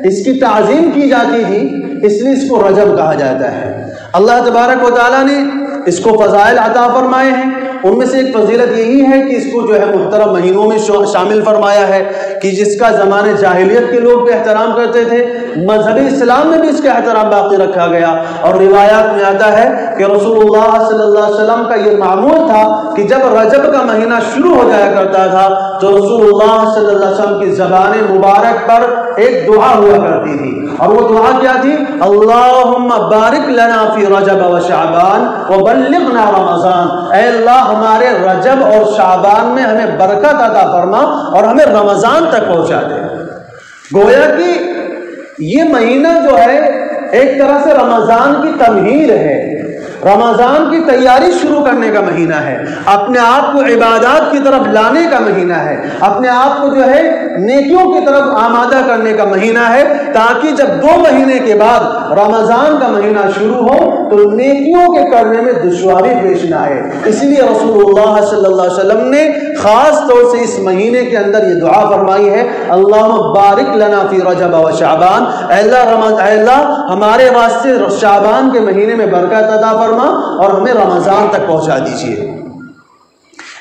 اس کی تعظیم کی جاتی تھی، اس لیے اس کو رجب کہا جاتا ہے۔ اللہ تبارک و تعالیٰ نے اس کو فضائل عطا فرمائے ہیں، ان میں سے ایک فضیلت یہی ہے کہ اس کو جو ہے محترم مہینوں میں شامل فرمایا ہے، کہ جس کا زمانے جاہلیت کے لوگ بھی احترام کرتے تھے، مذہبی اسلام میں بھی اس کا احترام باقی رکھا گیا، اور روایات میں آتا ہے کہ رسول اللہ صلی اللہ علیہ وسلم کا یہ معمول تھا کہ جب رجب کا مہینہ شروع ہو جایا کرتا تھا تو رسول اللہ صلی اللہ علیہ وسلم کی زبان مبارک پر ایک دعا ہوا کرتی تھی، اور وہ دعا کیا تھی؟ اللہم بارک لنا فی رجب و شعبان وبلغنا رمضان۔ اے اللہ، ہمارے رجب اور شعبان میں ہمیں برکت عطا فرما اور ہمیں رمضان تک پہنچا دے۔ گویا کہ یہ مہینہ جو ہے ایک طرح سے رمضان کی تمہید ہے، رمضان کی تیاری شروع کرنے کا مہینہ ہے، اپنے آپ کو عبادات کی طرف لانے کا مہینہ ہے، اپنے آپ کو جو ہے نیکیوں کی طرف آمادہ کرنے کا مہینہ ہے، تاکہ جب 2 مہینے کے بعد رمضان کا مہینہ شروع ہو تو نیکیوں کے کرنے میں دشواری پیش نہ آئے۔ اس لیے رسول اللہ صلی اللہ علیہ وسلم نے خاص طور سے اس مہینے کے اندر یہ دعا فرمائی ہے، اللہم بارک لنا فی رجب و شعبان۔ اے اللہ ہمارے واسطے شعبان کے مہینے میں برکت عطا فرما اور ہمیں رمضان تک پہنچا دیجیے۔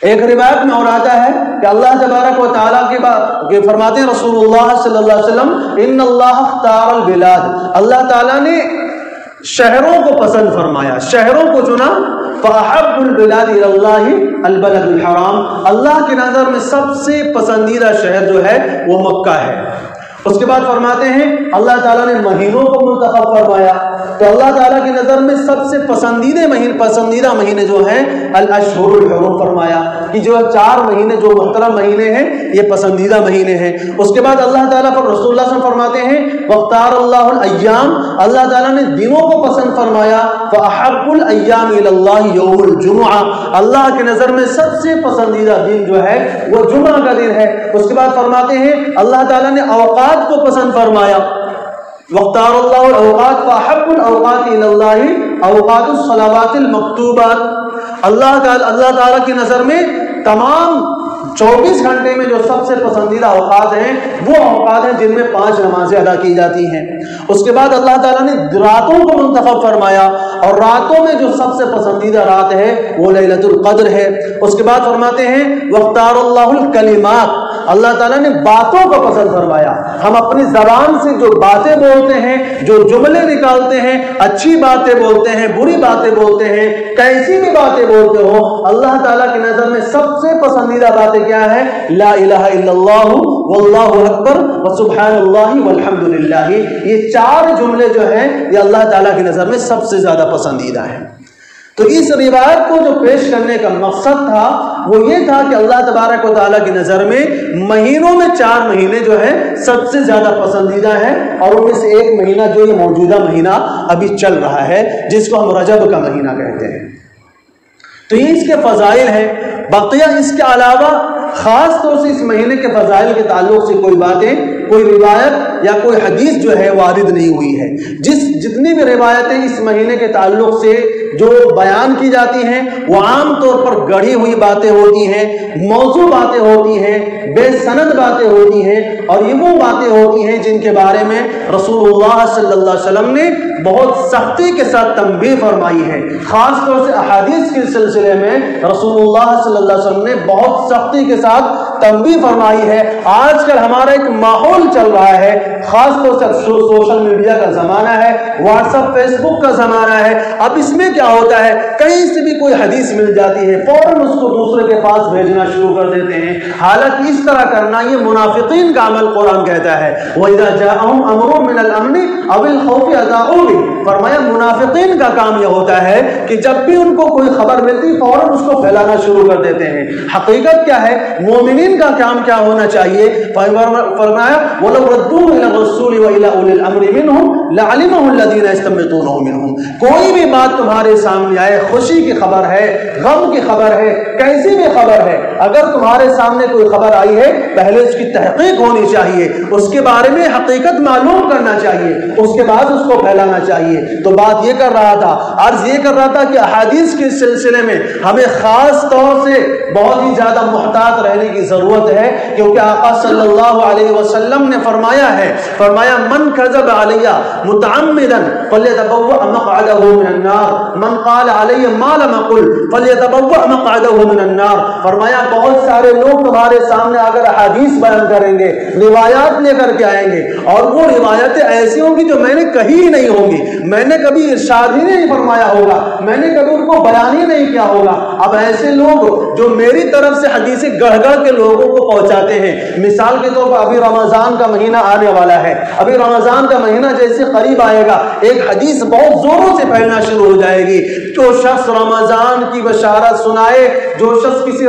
ایک روایت میں اور آتا ہے کہ اللہ تبارک و تعالیٰ کے فرماتے ہیں رسول اللہ صلی اللہ علیہ وسلم ان اللہ اختار البلاد، اللہ تعالیٰ نے شہروں کو پسند فرمایا، شہروں کو چنا، فَأَحَبُّ الْبِلَادِ إِلَى اللَّهِ الْبَلَدُ الْحَرَامِ، اللہ کے نظر میں سب سے پسندیدہ شہر جو ہے وہ مکہ ہے۔ اس کے بعد فرماتے ہیں اللہ تعالیٰ نے مہینوں کو منتخب فرمایا، تو اللہ تعالیٰ کی نظر میں سب سے پسندیدہ مہینے جو ہیں الاشہر الحرم فرمایا کہ جو 4 مہینے جو محترم مہینے ہیں یہ پسندیدہ مہینے ہیں۔ اس کے بعد اللہ تعالیٰ پر رسول اللہ صلی اللہ علیہ وسلم فرماتے ہیں وَاخْتَارَ اللَّهُ الْأَيَّامِ، اللہ تعالیٰ نے دنوں کو پسند فرمایا، فَأَحَبُّ الْأَيَّامِ إِلَى اللَّهِ يَوْمُ الْجُمُعَةِ، اللہ کے نظر میں سب سے پسندیدہ دن جو ہے وہ جمعہ کا دن ہے۔ اس کے بعد فرماتے ہیں اللہ تعالیٰ نے اوقات کو پسند فرمایا، وَاخْتَارَ اللَّهُ الْأَوْقَاتِ فَأَحَبُّ الْأَوْقَاتِ إِلَى اللَّهِ أَوْقَاتُ الصَّلَوَاتِ الْمَكْتُوبَاتِ، اللہ تعالیٰ کی نظر میں تمام 24 گھنٹے میں جو سب سے پسندیدہ اوقات ہیں وہ اوقات ہیں جن میں 5 نمازیں ادا کی جاتی ہیں۔ اس کے بعد اللہ تعالیٰ نے راتوں کو منتخب فرمایا، اور راتوں میں جو سب سے پسندیدہ رات ہے وہ لیلۃ القدر ہے۔ اس کے بعد فرماتے ہیں وَاخْتَارَ اللَّهُ الْكَلِمَاتِ، اللہ تعالیٰ نے باتوں کو پسند فرمایا، ہم اپنی زبان سے جو باتیں بولتے ہیں، جو جملے نکالتے ہیں، اچھی باتیں بولتے ہیں، بری باتیں بولتے ہیں، کیسی بھی باتیں بولتے ہو، اللہ تعالیٰ کی نظر میں سب سے پسندیدہ باتیں کیا ہے؟ لا الہ الا اللہ واللہ اکبر وسبحان اللہ والحمد للہ، یہ 4 جملے جو ہیں یہ اللہ تعالیٰ کی نظر میں سب سے زیادہ پسندیدہ ہیں۔ تو اس روایت کو جو پیش کرنے کا مقصد تھا وہ یہ تھا کہ اللہ تبارک و تعالیٰ کی نظر میں مہینوں میں 4 مہینے جو ہیں سب سے زیادہ پسندیدہ ہیں، اور ان میں سے ایک مہینہ جو یہ موجودہ مہینہ ابھی چل رہا ہے جس کو ہم رجب کا مہینہ کہتے ہیں۔ تو یہ اس کے فضائل ہیں۔ بقیہ اس کے علاوہ خاص طور سے اس مہینے کے فضائل کے تعلق سے کوئی باتیں، کوئی روایت یا کوئی حدیث جو ہے وارد نہیں ہوئی ہے۔ جتنی بھی روایتیں اس مہینے کے تعلق سے جو بیان کی جاتی ہیں وہ عام طور پر گڑھی ہوئی باتیں ہوتی ہیں، موضوع باتیں ہوتی ہیں، بے سند باتیں ہوتی ہیں، اور یہ وہ باتیں ہوتی ہیں جن کے بارے میں رسول اللہ صلی اللہ علیہ وسلم نے بہت سختی کے ساتھ تنبیہ فرمائی ہے۔ خاص طور سے احادیث کے سلسلے میں رسول اللہ صلی اللہ علیہ وسلم نے بہت سختی کے ساتھ تنبیہ فرمائی ہے۔ آج کل ہمارا ایک ماحول چل رہا ہے، خاص طور سے سوشل میڈیا کا زمانہ ہے، واٹس ایپ فیس بک کا زمانہ ہے۔ اب اس میں کیا ہوتا ہے، کہیں سے بھی کوئی حدیث مل جاتی ہے فوراً اس کو دوسرے کے پاس بھیجنا شروع کر دیتے ہیں، حالانکہ اس طرح کرنا یہ منافقین کا عمل قرآن کہتا ہے۔ وَإِذَا جَاءَهُمْ أَمْرٌ مِّنَ الْأَمْنِ أَوِ الْخَوْفِ أَذَاعُوا بِهِ، فرمایا منافقین کا کام یہ ہوتا ہے کہ جب بھی ان کو کوئی خبر ملتی فوراً اس کو پھیلانا شروع کر دیتے ہیں۔ حقیقت کیا ہے، مومنین کا کام کیا ہونا چاہیے؟ فرمایا وَلَوْ رَدُّوهُ إِلَى الرَّسُولِ وَإِلَى أُولِي الْأَمْرِ مِنْهُمْ لَعَلِمَهُ الَّذِينَ يَسْتَنبِطُونَهُ مِنْهُمْ، کوئی بھی بات تمہارے سامنے آئے، خوشی کی خبر ہے، غم کی خبر ہے، کیسی بھی خبر ہے، اگر تمہارے سامنے کوئی خبر آئی ہے پہلے اس کی تحقیق ہونی چاہیے، اس کے بارے میں حقیقت معلوم کرنا چاہیے، اس کے بعد اس کو پھیلانا چاہیے۔ تو بات یہ کر رہا تھا، عرض یہ کر رہا تھا کہ احادیث کے سلسلے میں ہمیں خاص طور سے بہت ہی زیادہ محتاط رہنے کی ضرورت ہے، کیونکہ آقا صلی اللہ علیہ وسلم نے فرمایا ہے، فرمایا من کذب علی متعمدا فلیتبوأ مقعدہ من النار من قال علی ما لم اقل فلیتبوأ مقعدہ من النار، فرمایا بہت سارے لوگ تمہارے سامنے اگر احادیث بیان کریں گے، روایات لے کر کے آئیں گے، اور وہ روایتیں ایسی ہوں گی جو میں نے کہی ہی نہیں ہوں گی، میں نے کبھی ارشاد ہی نہیں فرمایا ہوگا، میں نے کبھی ان کو بیان ہی نہیں کیا ہوگا۔ اب ایسے لوگ جو میری طرف سے حدیثیں گڑھ گڑھ کے لوگوں کو پہنچاتے ہیں، مثال کے طور پر ابھی رمضان کا مہینہ آنے والا ہے، ابھی رمضان کا مہینہ جیسے قریب آئے گا ایک حدیث بہت زوروں سے پھیلنا شروع ہو جائے گی، جو شخص رمضان کی بشارت سنائے، جو شخص کسی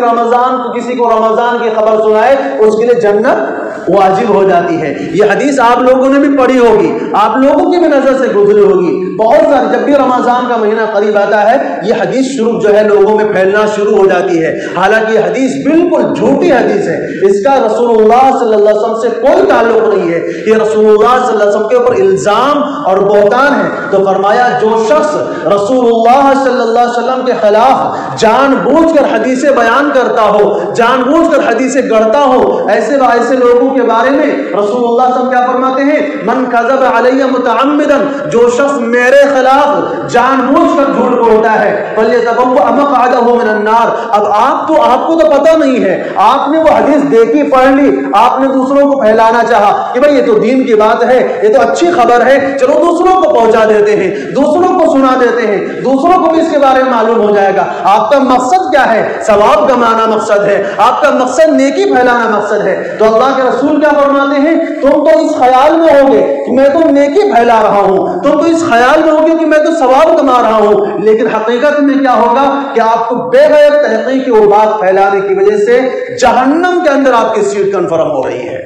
کو رمضان کی خبر سنائے، اس کے لیے جنت واجب ہو جاتی ہے۔ یہ حدیث آپ لوگوں نے بھی پڑھی ہوگی، آپ لوگوں کی بھی نظر سے گزری ہوگی، بہت ساری جب بھی رمضان کا مہینہ قریب آتا ہے یہ حدیث شروع جو ہے لوگوں میں پھیلنا شروع ہو جاتی ہے، حالانکہ یہ حدیث بالکل جھوٹی حدیث ہے، اس کا رسول اللہ صلی اللہ علیہ وسلم سے کوئی تعلق نہیں ہے، یہ رسول اللہ صلی اللہ علیہ وسلم کے اوپر الزام اور بہتان ہے۔ تو فرمایا جو شخص رسول اللہ صلی اللہ علیہ وسلم کے خلاف جان بوجھ کر حدیثیں بیان کرتا ہو، جان بوجھ کر حدیثیں گڑھتا ہو، ایسے لوگوں کے بارے میں رسول اللہ صلی اللہ علیہ وسلم کیا فرماتے ہیں؟ من کذب علی متعمدا، جو شخص میرے خلاف جان بوجھ کر جھوٹ بولتا ہے، فلیتبوأ مقعدہ من النار۔ اب آپ کو تو پتہ نہیں ہے، آپ نے وہ حدیث دیکھی پڑھ لی، آپ نے دوسروں کو پھیلانا چاہا کہ بھئی یہ تو دین کی بات ہے، یہ تو اچھی خبر ہے، چلو دوسروں کو پہنچا دیتے ہیں، دوسروں کو سنا دیتے ہیں، دوسروں کو بھی اس کے بارے میں معلوم ہو جائے گا۔ آپ کا مقصد کیا ہے؟ ثواب کمانا مقصد ہے، آپ کا مقصد نیکی پھیلانا مقصد ہے۔ تو اللہ کے رسول کیا فرماتے ہیں؟ تم تو اس خیال میں ہوگے کہ میں تو نیکی پھیلا رہا ہوں، تم تو اس خیال میں ہوگے کہ میں تو ثواب کما رہا ہوں، لیکن حقیقت میں کیا ہوگا کہ آپ کو بے غیر تحقیق کی وہ بات پھیلانے کی وجہ سے جہنم کے اندر آپ کی سیٹ کنفرم ہو رہی ہے،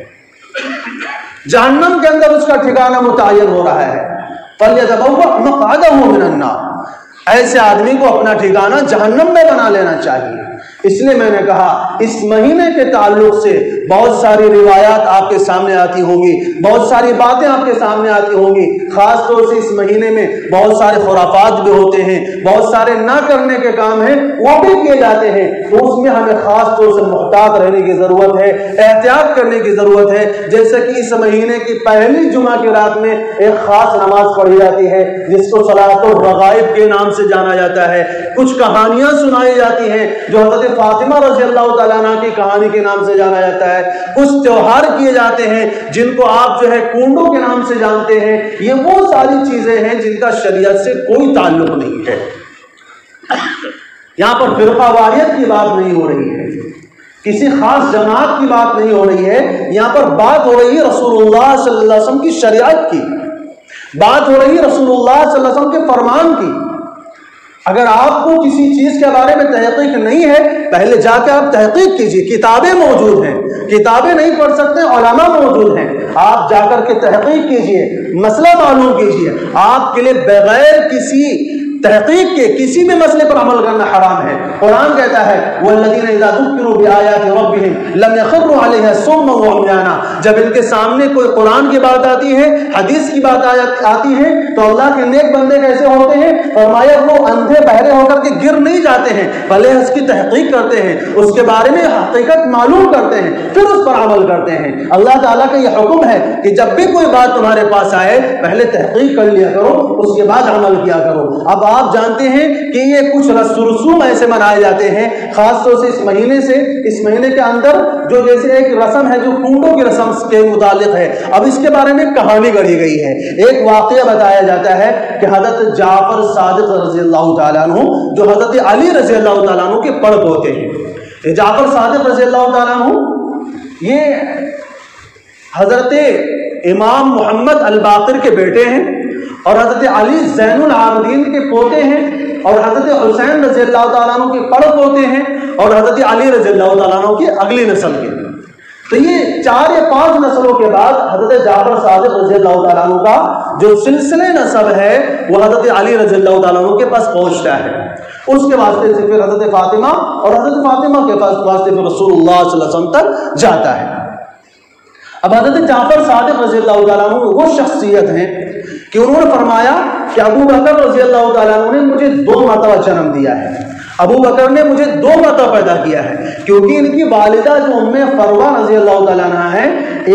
جہنم کے اندر اس کا ٹھکانہ متعین ہو رہا ہے۔ فَلْيَتَبَوَّأْ مَقْعَدَهُ مِنَ النَّارِ، ایسے آدمی کو اپنا ٹھکانہ جہنم میں بنا لینا چاہیے۔ اس لیے میں نے کہا اس مہینے کے تعلق سے بہت ساری روایات آپ کے سامنے آتی ہوں گی، بہت ساری باتیں آپ کے سامنے آتی ہوں گی، خاص طور سے اس مہینے میں بہت سارے خرافات بھی ہوتے ہیں، بہت سارے نہ کرنے کے کام ہیں وہ بھی کیے جاتے ہیں، تو اس میں ہمیں خاص طور سے محتاط رہنے کی ضرورت ہے، احتیاط کرنے کی ضرورت ہے۔ جیسے کہ اس مہینے کی پہلی جمعہ کی رات میں ایک خاص نماز پڑھی جاتی ہے جس کو صلاۃ الرغائب کے نام سے جانا جاتا ہے، کچھ کہانیاں سنائی جاتی ہیں جو حضرت فاطمہ رضی اللہ تعالیٰ عنہ کی کہانی کے نام سے جانا جاتا ہے، کچھ تیوہار کیے جاتے ہیں جن کو آپ جو ہے کنڈوں کے نام سے جانتے ہیں۔ یہ وہ ساری چیزیں ہیں جن کا شریعت سے کوئی تعلق نہیں ہے۔ یہاں پر فرقہ واریت کی بات نہیں ہو رہی ہے، کسی خاص جماعت کی بات نہیں ہو رہی ہے، یہاں پر بات ہو رہی ہے رسول اللہ صلی اللہ علیہ وسلم کی شریعت کی، بات ہو رہی ہے رسول اللہ صلی اللہ علیہ وسلم کے فرمان کی۔ اگر آپ کو کسی چیز کے بارے میں تحقیق نہیں ہے، پہلے جا کے آپ تحقیق کیجیے، کتابیں موجود ہیں، کتابیں نہیں پڑھ سکتے علماء موجود ہیں، آپ جا کر کے تحقیق کیجیے، مسئلہ معلوم کیجیے۔ آپ کے لیے بغیر کسی تحقیق کے کسی بھی مسئلے پر عمل کرنا حرام ہے۔ قرآن کہتا ہے وَالَّذِينَ إِذَا ذُكِّرُوا بِآيَاتِ رَبِّهِمْ لَمْ يَخِرُّوا عَلَيْهَا صُمًّا وَعُمْيَانًا، جب ان کے سامنے کوئی قرآن کی بات آتی ہے، حدیث کی بات آتی ہے، تو اللہ کے نیک بندے کیسے ہوتے ہیں؟ فرمایا وہ اندھے بہرے ہو کر کے گر نہیں جاتے ہیں، پہلے اس کی تحقیق کرتے ہیں، اس کے بارے میں حقیقت معلوم کرتے ہیں، پھر اس پر عمل کرتے ہیں۔ اللہ تعالیٰ کا یہ حکم ہے کہ جب بھی کوئی بات تمہارے پاس آئے پہلے تحقیق کر لیا کرو، اس کے بعد عمل کیا کرو۔ اب آپ جانتے ہیں کہ یہ کچھ رسوم ایسے منائے جاتے ہیں، خاص طور سے اس مہینے کے اندر جو جیسے ایک رسم ہے جو کنڈوں کی رسم کے متعلق ہے، اب اس کے بارے میں کہانی گڑھی گئی ہے۔ ایک واقعہ بتایا جاتا ہے کہ حضرت جعفر صادق رضی اللہ تعالیٰ عنہ جو حضرت علی رضی اللہ تعالیٰ عنہ کے پڑ پوتے ہیں، جعفر صادق رضی اللہ تعالیٰ عنہ یہ حضرت امام محمد الباقر کے بیٹے ہیں، اور حضرت علی زین العابدین کے پوتے ہیں، اور حضرت حسین رضی اللہ تعالیٰ عنہ کے پڑ پوتے ہیں، اور حضرت علی رضی اللہ تعالیٰ عنہ کی اگلی نسل کے۔ تو یہ 4 یا 5 نسلوں کے بعد حضرت جعفر صادق رضی اللہ تعالیٰ عنہ کا جو سلسلے نسب ہے وہ حضرت علی رضی اللہ تعالیٰ عنہ کے پاس پہنچتا ہے، اس کے واسطے سے پھر حضرت فاطمہ، اور حضرت فاطمہ کے پاس واسطے پھر رسول اللہ صلی اللہ علیہ وسلم تک جاتا ہے۔ اب حضرت جعفر صادق رضی اللہ تعالیٰ عنہ وہ شخصیت ہیں کہ انہوں نے فرمایا کہ ابو بکر رضی اللہ تعالیٰ عنہ نے مجھے 2 مرتبہ جنم دیا ہے، ابو بکر نے مجھے 2 مرتبہ پیدا کیا ہے، کیونکہ ان کی والدہ جو ام فروہ رضی اللہ تعالیٰ عنہ ہے،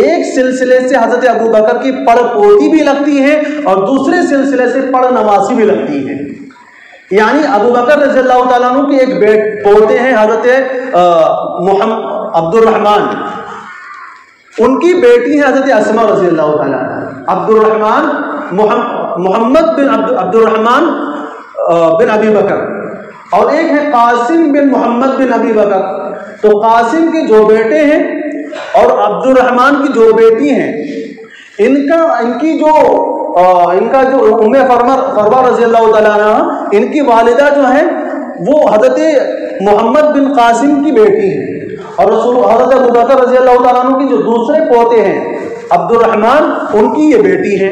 ایک سلسلے سے حضرت ابو بکر کی پڑ پوتی بھی لگتی ہے اور دوسرے سلسلے سے پڑ نواسی بھی لگتی ہے۔ یعنی ابو بکر رضی اللہ تعالیٰ عنہ کی ایک پوتے ہیں حضرت عبد الرحمن، ان کی بیٹی ہے حضرت اسماء رضی اللہ تعالیٰ عنہ، عبد الرحمن محمد بن عبد الرحمن بن ابی بکر، اور ایک ہے قاسم بن محمد بن ابی بکر۔ تو قاسم کے جو بیٹے ہیں اور عبد الرحمن کی جو بیٹی ہیں، ان کا جو ام فروہ رضی اللہ تعالیٰ عنہ، ان کی والدہ جو ہیں وہ حضرت محمد بن قاسم کی بیٹی ہیں، اور حضرت ابو بکر رضی اللہ تعالیٰ عنہ کی جو دوسرے پوتے ہیں عبد الرحمن، ان کی یہ بیٹی ہے۔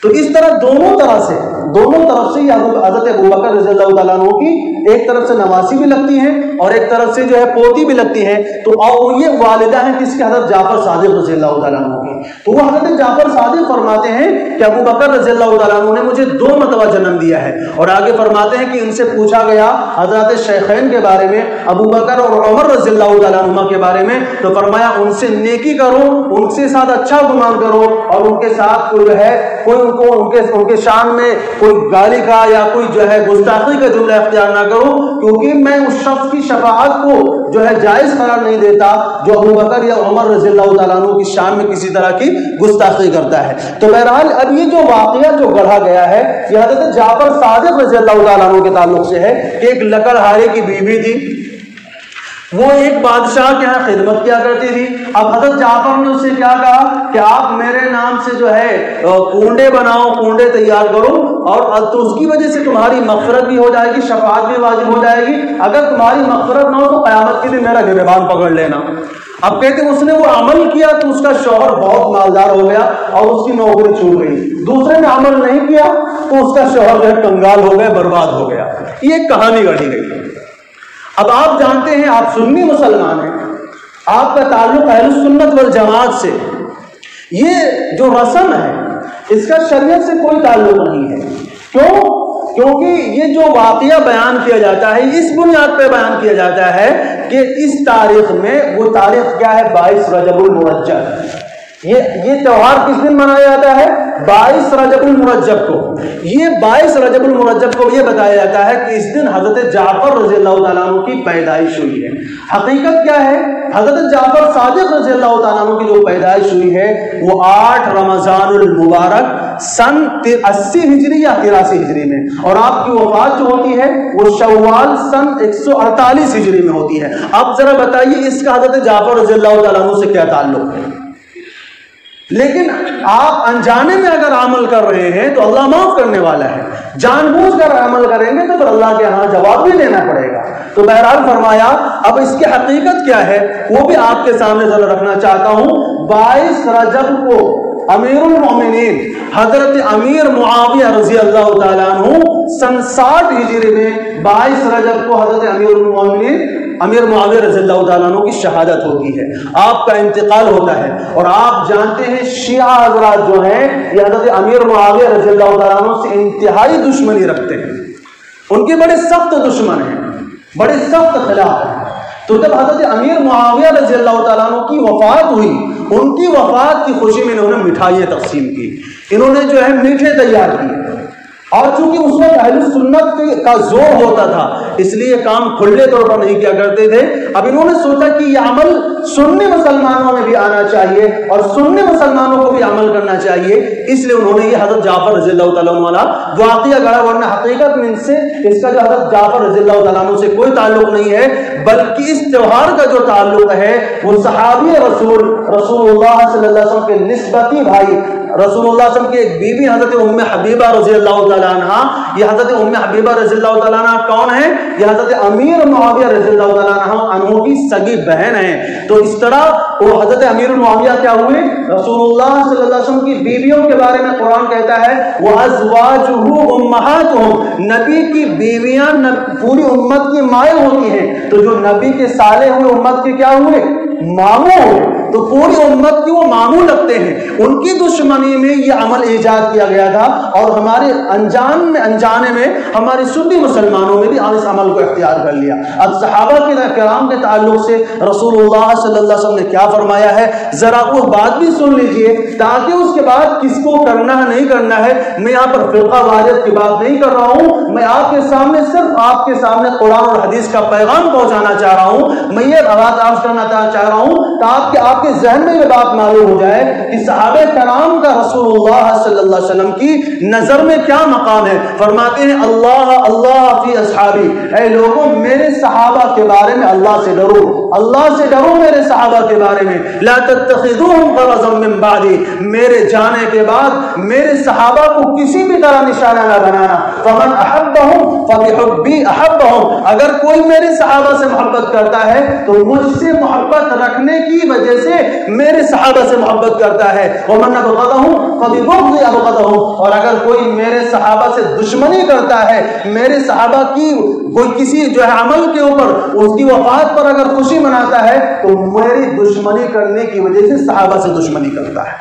تو اس طرح دونوں طرح سے دونوں طرف سے حضرت ابوبکر رضی اللہ تعالیٰ عنہ کی ایک طرف سے نواسی بھی لگتی ہیں اور ایک طرف سے جو ہے پوتی بھی لگتی ہیں. تو اور یہ والدہ ہیں کس کے؟ حضرت جعفر صادق رضی اللہ تعالیٰ عنہ کی. تو وہ حضرت جعفر صادق فرماتے ہیں کہ ابوبکر رضی اللہ تعالیٰ عنہ نے مجھے 2 مرتبہ جنم دیا ہے. اور آگے فرماتے ہیں کہ ان سے پوچھا گیا حضرت شیخین کے بارے میں، ابوبکر اور عمر رضی اللہ تعالیٰ عنہ کے بارے میں، تو فرمایا ان سے نیکی کرو، ان کے ساتھ اچھا گمان کرو، اور ان کے ساتھ کوئی ہے کوئی ان کے شان میں کوئی گالی کا یا کوئی جو ہے گستاخی کا جملہ اختیار نہ کرو، کیونکہ میں اس شخص کی شفاعت کو جو ہے جائز قرار نہیں دیتا جو ابوبکر یا عمر رضی اللہ تعالیٰ عنہ کی شان میں کسی طرح کی گستاخی کرتا ہے. تو بہرحال اب یہ جو واقعہ جو گڑھا گیا ہے یہ حضرت جعفر صادق رضی اللہ تعالیٰ عنہ کے تعلق سے ہے کہ ایک لکڑہارے کی بیوی تھی، وہ ایک بادشاہ کے ہاں خدمت کیا کرتی تھی. اب حضرت جعفر نے اس سے کیا کہا کہ آپ میرے نام سے جو ہے کنڈے بناؤ، کنڈے تیار کرو، اور تو اس کی وجہ سے تمہاری مغفرت بھی ہو جائے گی، شفاعت بھی واجب ہو جائے گی. اگر تمہاری مغفرت نہ ہو تو قیامت کے دن میرا گریبان پکڑ لینا. اب کہتے ہیں اس نے وہ عمل کیا تو اس کا شوہر بہت مالدار ہو گیا اور اس کی نوکری چھوٹ گئی. دوسرے نے عمل نہیں کیا تو اس کا شوہر جو ہے کنگال ہو گیا، برباد ہو گیا. یہ ایک کہانی گڑھی گئی. اب آپ جانتے ہیں آپ سنی مسلمان ہیں، آپ کا تعلق اہل سنت والجماعت سے. یہ جو رسم ہے اس کا شریعت سے کوئی تعلق نہیں ہے. کیوں؟ کیونکہ یہ جو واقعہ بیان کیا جاتا ہے اس بنیاد پہ بیان کیا جاتا ہے کہ اس تاریخ میں، وہ تاریخ کیا ہے؟ 22 رجب المرجب. یہ تہوار کس دن منایا جاتا ہے؟ 22 رجب المرجب کو. یہ 22 رجب المرجب کو یہ بتایا جاتا ہے کہ اس دن حضرت جعفر رضی اللہ تعالیٰ عنہ کی پیدائش ہوئی ہے. حقیقت کیا ہے؟ حضرت جعفر صادق رضی اللہ تعالیٰ عنہ کی جو پیدائش ہوئی ہے وہ 8 رمضان المبارک سن 80 ہجری یا 83 ہجری میں، اور آپ کی وفات جو ہوتی ہے وہ شوال سن 148 ہجری میں ہوتی ہے. اب ذرا بتائیے اس کا حضرت جعفر رضی اللہ تعالیٰ عنہ سے کیا تعلق ہے؟ لیکن آپ انجانے میں اگر عمل کر رہے ہیں تو اللہ معاف کرنے والا ہے. جان بوجھ کر عمل کریں گے تو پھر اللہ کے ہاں جواب بھی دینا پڑے گا. تو بہرحال فرمایا اب اس کی حقیقت کیا ہے وہ بھی آپ کے سامنے ذرا رکھنا چاہتا ہوں. 22 رجب کو امیر المومنین حضرت امیر معاویہ رضی اللہ تعالیٰ عنہ سن 60 ہجری میں 22 رجب کو حضرت امیر المومنین امیر معاویہ رضی اللہ تعالیٰ عنہ کی شہادت ہوتی ہے، آپ کا انتقال ہوتا ہے. اور آپ جانتے ہیں شیعہ حضرات جو ہیں یہ حضرت امیر معاویہ رضی اللہ تعالیٰ عنہ سے انتہائی دشمنی رکھتے ہیں. ان کے بڑے سخت دشمن ہیں، بڑے سخت خلاف ہیں. تو جب حضرت امیر معاویہ رضی اللہ تعالیٰ عنہ کی وفات ہوئی، ان کی وفات کی خوشی میں انہوں نے مٹھائیاں تقسیم کی، انہوں نے جو ہے میٹھے تیار کیے. اور چونکہ اس وقت اہل سنت کا زور ہوتا تھا اس لیے کام کھلے طور پر نہیں کیا کرتے تھے. اب انہوں نے سوچا کہ یہ عمل سنی مسلمانوں میں بھی آنا چاہیے اور سنی مسلمانوں کو بھی عمل کرنا چاہیے، اس لیے انہوں نے یہ حضرت جعفر رضی اللہ تعالیٰ عنہ والا واقعہ گڑھا. ورنہ حقیقت میں ان سے اس کا جو حضرت جعفر رضی اللہ تعالیٰ عنہ سے کوئی تعلق نہیں ہے، بلکہ اس تہوار کا جو تعلق ہے وہ صحابی رسول اللہ صلی اللہ علیہ وسلم کے نسبتی بھائی رسول اللہ صلی اللہ علیہ وسلم کی ایک بیوی حضرت ام حبیبہ رضی اللہ تعالیٰ عنہ. یہ حضرت ام حبیبہ رضی اللہ تعالیٰ عنہ کون ہے؟ یہ حضرت امیر معاویہ رضی اللہ تعالیٰ عنہ کی سگی بہن ہے. تو اس طرح وہ حضرت امیر معاویہ کیا ہوئے؟ رسول اللہ صلی اللہ علیہ وسلم کی بیویوں کے بارے میں قرآن کہتا ہے وَأَزْوَاجُهُ أُمَّهَاتُهُمْ، نبی کی بیویاں پوری امت کی مائیں ہوتی ہیں. تو جو نبی کے سالے ہوئے امت کے کیا ہوئے؟ ماموں ہوئے. تو پوری امت کی وہ ماموں لگتے ہیں. ان کی دشمنی میں یہ عمل ایجاد کیا گیا تھا اور ہمارے انجانے میں ہمارے سنی مسلمانوں میں بھی اس عمل کو اختیار کر لیا. اب صحابہ کرام کے تعلق سے رسول اللہ صلی اللہ علیہ وسلم نے کیا فرمایا ہے ذرا وہ بات بھی سن لیجئے تاکہ اس کے بعد کس کو کرنا ہے نہیں کرنا ہے. میں یہاں پر فرقہ واریت کی بات نہیں کر رہا ہوں، میں آپ کے سامنے صرف آپ کے سامنے قرآن اور حدیث کا پیغام پہنچانا چاہ رہا ہوں. میں یہ بات عرض کرنا چاہ رہا ہوں تاکہ آپ کے ذہن میں یہ بات معلوم ہو جائے کہ صحابہ کرام کا رسول اللہ صلی اللہ علیہ وسلم کی نظر میں کیا مقام ہے. فرماتے ہیں اللہ اللہ فی اصحابی، اے لوگوں میرے صحابہ کے بارے میں اللہ سے ڈرو. اللہ سے ڈرو میرے صحابہ کے بارے میں، لا تتخذوهم غرضا من بعدی، میرے جانے کے بعد میرے صحابہ کو کسی بھی طرح نشانہ نہ بنانا، فمن احبهم فبحبی احبهم، اگر کوئی میرے صحابہ سے محبت کرتا ہے تو مجھ سے محبت رکھنے کی وجہ سے میرے صحابہ سے محبت کرتا ہے، ومن ابغضهم فببغضی ابغضهم، اور اگر کوئی میرے صحابہ سے دشمنی کرتا ہے، میرے صحابہ کی کوئی کسی جو ہے عمل کے اوپر اس کی وفات پر اگر خوشی مناتا ہے تو میری دشمنی کرنے کی وجہ سے صحابہ سے دشمنی کرتا ہے۔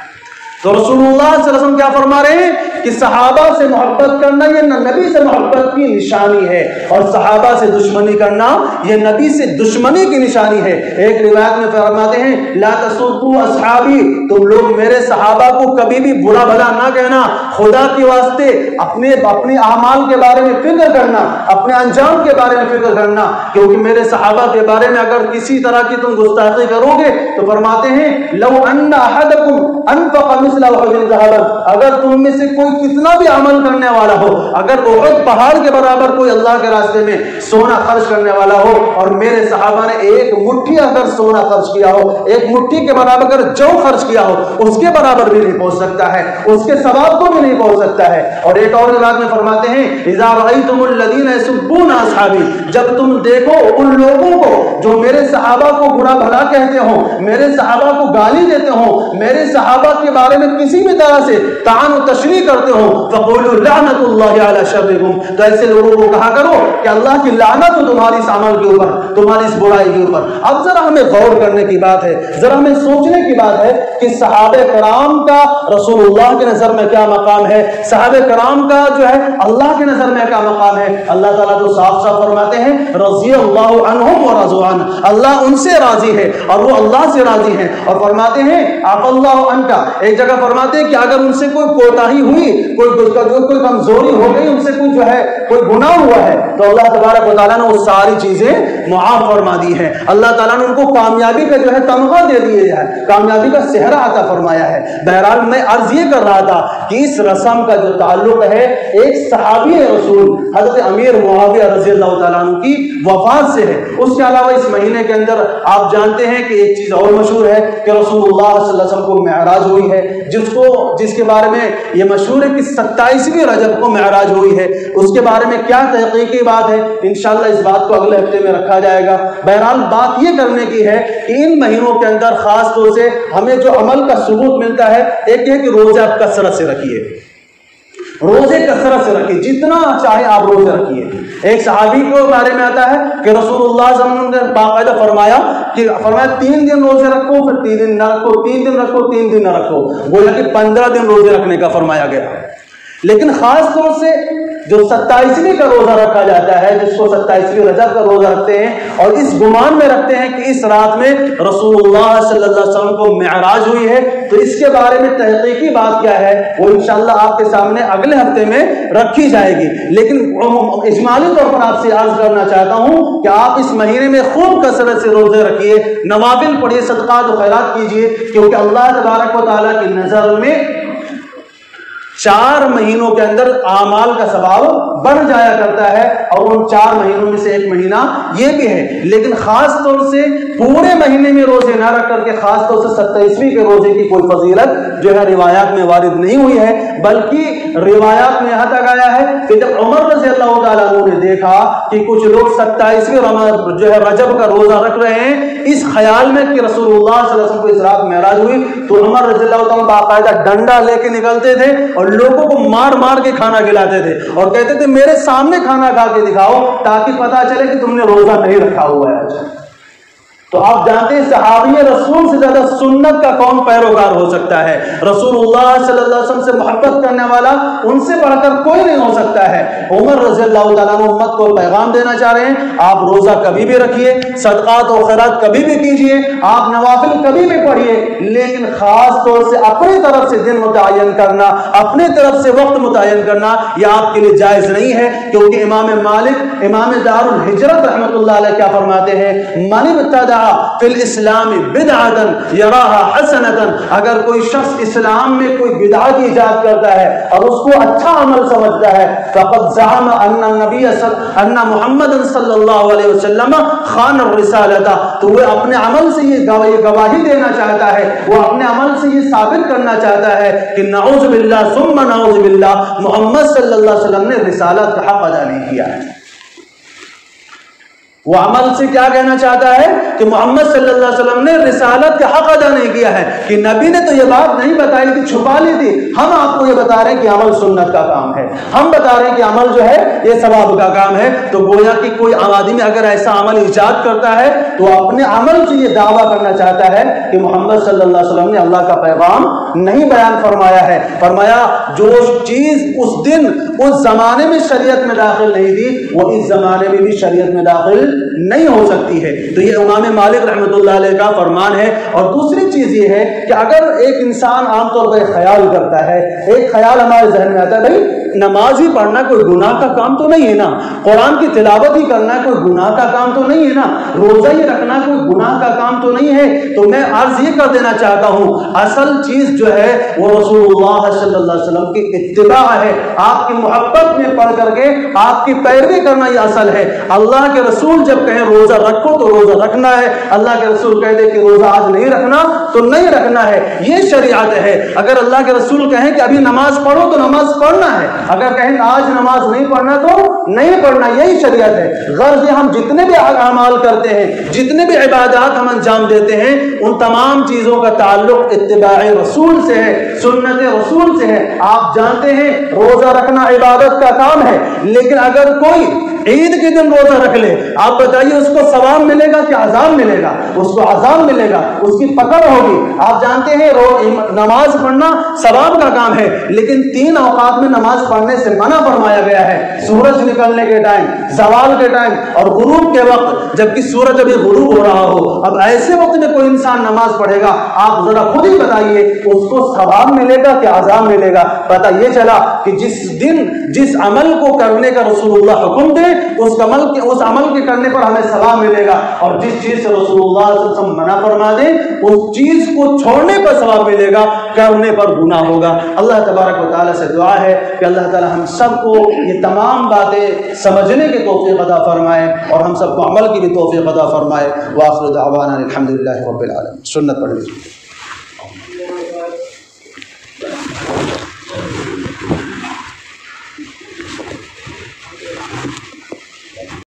تو رسول اللہ صلی اللہ علیہ وسلم کیا فرما رہے ہیں کہ صحابہ سے محبت کرنا یہ نبی سے محبت کی نشانی ہے، اور صحابہ سے دشمنی کرنا یہ نبی سے دشمنی کی نشانی ہے۔ ایک روایت میں فرماتے ہیں لا تسبوا اصحابی، تم لوگ میرے صحابہ کو کبھی بھی برا بھلا نہ کہنا، خدا کے واسطے اپنے اعمال کے بارے میں فکر کرنا، اپنے انجام کے بارے میں فکر کرنا، کیونکہ میرے صحابہ کے بارے میں اگر کسی طرح کی تم گستاخی کرو گے تو فرماتے ہیں لو ان احدکم انفق مثل احد ذهبا، اگر تم میں سے کوئی کتنا بھی عمل کرنے والا ہو، اگر احد پہاڑ کے برابر کوئی اللہ کے راستے میں سونا خرچ کرنے والا ہو، اور میرے صحابہ نے ایک مٹھی اگر سونا خرچ کیا ہو، ایک مٹھی کے برابر اگر جو خرچ کیا ہو، اس کے برابر بھی نہیں پہنچ سکتا ہے، اس کے ثواب کو بھی نہیں پہنچ سکتا ہے۔ اور ایک اور روایت میں فرماتے ہیں اذا رأيتم الذين يسبون اصحابي، جب تم دیکھو ان لوگوں کو جو میرے صحابہ کو برا بھلا کہتے ہوں، میرے صحابہ کو گالی دیتے ہوں، میرے صحابہ کے بارے میں کسی بھی طرح سے طعن و تشریح کرتے ہوں، فقولوا لعنت اللہ علی شرکم، تو ایسے لوگوں کو کہا کرو کہ اللہ کی لعنت ہو تمہاری اس عمل کے اوپر، تمہاری اس برائی کے اوپر۔ اب ذرا ہمیں غور کرنے کی بات ہے، ذرا ہمیں سوچنے کی بات ہے کہ صحابہ کرام کا رسول اللہ کے نظر میں کیا مقام ہے، صحابہ کرام کا جو ہے اللہ کے نظر میں کیا مقام ہے۔ اللہ تعالیٰ تو صاف صاف فرماتے ہیں رضی اللہ عنہم ورضوا عنہ، اللہ ان سے راضی ہے اور وہ اللہ سے راضی ہیں، اور فرماتے ہیں عفا اللہ عنک، ایک جگہ فرماتے ہیں کہ اگر ان سے کوئی کوتاہی ہوئی، کوئی کمزوری ہو گئی، ان سے کوئی جو ہے کوئی گناہ ہوا ہے تو اللہ تبارک و تعالیٰ نے وہ ساری چیزیں معاف فرما دی ہیں، اللہ تعالیٰ نے ان کو کامیابی کا جو ہے تمغہ دے دیے ہے، کامیابی کا صحرا عطا فرمایا ہے۔ بہرحال میں عرض یہ کر رہا تھا کہ اس رسم کا جو تعلق ہے ایک صحابی رسول حضرت امیر معاویہ رضی اللہ تعالیٰ عنہ کی وفات سے ہے۔ اس کے علاوہ اس مہینے کے اندر آپ جانتے ہیں کہ ایک چیز اور مشہور ہے کہ رسول اللہ صلی اللہ علیہ وسلم کو معراج ہوئی ہے، جس کے بارے میں یہ مشہور ہے کہ 27ویں رجب کو معراج ہوئی ہے۔ اس کے بارے میں کیا تحقیقی بات ہے انشاءاللہ اس بات کو اگلے ہفتے میں رکھا جائے گا۔ بہرحال بات یہ کرنے کی ہے کہ ان مہینوں کے اندر خاص طور سے ہمیں جو عمل کا ثبوت ملتا ہے، ایک ہے کہ روزہ آپ کثرت سے رکھیے، روزے کثرت سے رکھیے، جتنا چاہے آپ روزے رکھیے۔ ایک صحابی کے بارے میں آتا ہے کہ رسول اللہ صلی اللہ علیہ وسلم نے باقاعدہ فرمایا 3 دن روزے رکھو، پھر 3 دن نہ رکھو، 3 دن رکھو، 3 دن نہ رکھو، گویا کہ 15 دن روزے رکھنے کا فرمایا گیا۔ لیکن خاص طور سے جو 27ویں کا روزہ رکھا جاتا ہے، جس کو 27ویں رجب کا روزہ رکھتے ہیں اور اس گمان میں رکھتے ہیں کہ اس رات میں رسول اللہ صلی اللہ علیہ وسلم کو معراج ہوئی ہے، تو اس کے بارے میں تحقیقی بات کیا ہے وہ انشاءاللہ آپ کے سامنے اگلے ہفتے میں رکھی جائے گی۔ لیکن اجمالی طور پر آپ سے عرض کرنا چاہتا ہوں کہ آپ اس مہینے میں خوب کثرت سے روزے رکھیے، نوافل پڑھیے، صدقات و خیرات کیجیے، کیونکہ اللہ تبارک و تعالیٰ کی نظر میں 4 مہینوں کے اندر اعمال کا ثواب بڑھ جایا کرتا ہے، اور ان 4 مہینوں میں سے ایک مہینہ یہ بھی ہے۔ لیکن خاص طور سے پورے مہینے میں روزے نہ رکھ کر کے خاص طور سے 27ویں کے روزے کی کوئی فضیلت جو ہے روایات میں وارد نہیں ہوئی ہے، بلکہ روایات میں یہاں تک آیا ہے کہ جب عمر رضی اللہ تعالیٰ عنہ نے دیکھا کہ کچھ لوگ 27ویں جو ہے رجب کا روزہ رکھ رہے ہیں اس خیال میں کہ رسول اللہ صلی اللہ علیہ وسلم کو اس رات معراج ہوئی، تو عمر رضی اللہ تعالیٰ باقاعدہ ڈنڈا لے کے نکلتے تھے اور لوگوں کو مار مار کے کھانا کھلاتے تھے اور کہتے تھے میرے سامنے کھانا کھا کے دکھاؤ تاکہ پتا چلے کہ تم نے روزہ نہیں رکھا ہوا ہے۔ تو آپ جانتے ہیں صحابی رسول سے زیادہ سنت کا کون پیروکار ہو سکتا ہے؟ رسول اللہ صلی اللہ علیہ وسلم سے محبت کرنے والا ان سے بڑھ کر کوئی نہیں ہو سکتا ہے۔ عمر رضی اللہ تعالیٰ عنہ امت کو پیغام دینا چاہ رہے ہیں، آپ روزہ کبھی بھی رکھیے، صدقات و خیرات کبھی بھی کیجیے، آپ نوافل کبھی بھی پڑھیے، لیکن خاص طور سے اپنی طرف سے دن متعین کرنا، اپنے طرف سے وقت متعین کرنا یہ آپ کے لیے جائز نہیں ہے، کیونکہ امام مالک امام دار الہجرت رحمۃ اللہ علیہ کیا فرماتے ہیں؟ من ابتدع احدث فی الاسلام بدعۃ یراھا حسنۃ، اگر کوئی شخص اسلام میں کوئی بدعت ایجاد کرتا ہے اور اس کو اچھا عمل سمجھتا ہے، فقد زعم ان محمد صلی اللہ علیہ وسلم خان الرسالۃ، تو وہ اپنے عمل سے یہ گواہی دینا چاہتا ہے، وہ اپنے عمل سے یہ ثابت کرنا چاہتا ہے کہ نعوذ باللہ ثم نعوذ باللہ، محمد صلی اللہ علیہ وسلم نے رسالت کا حق ادا نہیں کیا ہے۔ وہ عمل سے کیا کہنا چاہتا ہے کہ محمد صلی اللہ علیہ وسلم نے رسالت کا حق ادا نہیں کیا ہے، کہ نبی نے تو یہ بات نہیں بتائی تھی، چھپا لی تھی، ہم آپ کو یہ بتا رہے ہیں کہ عمل سنت کا کام ہے، ہم بتا رہے ہیں کہ عمل جو ہے یہ ثواب کا کام ہے۔ تو گویا کہ کوئی آدمی اگر ایسا عمل ایجاد کرتا ہے تو اپنے عمل سے یہ دعویٰ کرنا چاہتا ہے کہ محمد صلی اللہ علیہ وسلم نے اللہ کا پیغام نہیں بیان فرمایا ہے۔ فرمایا جو چیز اس دن اس زمانے میں شریعت میں داخل نہیں تھی وہ اس زمانے میں بھی شریعت میں داخل نہیں ہو سکتی ہے۔ تو یہ امام مالک رحمۃ اللہ علیہ کا فرمان ہے۔ اور دوسری چیز یہ ہے کہ اگر ایک انسان عام طور پر خیال کرتا ہے، ایک خیال ہمارے ذہن میں آتا ہے بھائی نماز ہی پڑھنا کوئی گناہ کا کام تو نہیں ہے نا، قرآن کی تلاوت ہی کرنا کوئی گناہ کا کام تو نہیں ہے نا، روزہ ہی رکھنا کوئی گناہ کا کام تو نہیں ہے، تو میں عرض یہ کر دینا چاہتا ہوں اصل چیز جو ہے وہ رسول اللہ صلی اللہ علیہ وسلم کی اتباع ہے، آپ کی محبت میں پڑھ کر کے آپ کی پیروی کرنا یہ اصل ہے۔ اللہ کے رسول جب کہیں روزہ رکھو تو روزہ رکھنا ہے، اللہ کے رسول کہہ دے کہ روزہ آج نہیں رکھنا تو نہیں رکھنا ہے، یہ شریعت ہے۔ اگر اللہ کے رسول کہیں کہ ابھی نماز پڑھو تو نماز پڑھنا ہے، اگر کہیں آج نماز نہیں پڑھنا تو نہیں پڑھنا، یہی شریعت ہے۔ غرض ہم جتنے بھی اعمال کرتے ہیں، جتنے بھی عبادات ہم انجام دیتے ہیں، ان تمام چیزوں کا تعلق اتباع رسول سے ہے، سنت رسول سے ہے۔ آپ جانتے ہیں روزہ رکھنا عبادت کا کام ہے، لیکن اگر کوئی عید کے دن روزہ رکھ لے، آپ بتائیے اس کو ثواب ملے گا کہ عذاب ملے گا؟ اس کو عذاب ملے گا، اس کی پکڑ ہوگی۔ آپ جانتے ہیں نماز پڑھنا ثواب کا کام ہے، لیکن 3 اوقات میں نماز پڑھنے سے منع فرمایا گیا ہے، سورج نکلنے کے ٹائم، زوال کے ٹائم اور غروب کے وقت، جبکہ سورج ابھی غروب ہو رہا ہو۔ اب ایسے وقت میں کوئی انسان نماز پڑھے گا، آپ ذرا خود ہی بتائیے اس کو ثواب ملے گا کہ عذاب ملے گا؟ پتہ یہ چلا کہ جس دن جس عمل کو کرنے کا رسول اللہ حکم دے اس عمل کے کرنے پر ہمیں ثواب ملے گا، اور جس چیز سے رسول اللہ صلی اللہ علیہ وسلم منع فرما دے اس چیز کو چھوڑنے پر ثواب ملے گا، کرنے پر گناہ ہوگا۔ اللہ تبارک و تعالیٰ سے دعا ہے کہ اللہ تعالیٰ ہم سب کو یہ تمام باتیں سمجھنے کی توفیق عطا فرمائے اور ہم سب کو عمل کی بھی توفیق عطا فرمائے۔ وآخر دعوانا الحمدللہ رب العالمین۔ سنت پڑھ لیجیے۔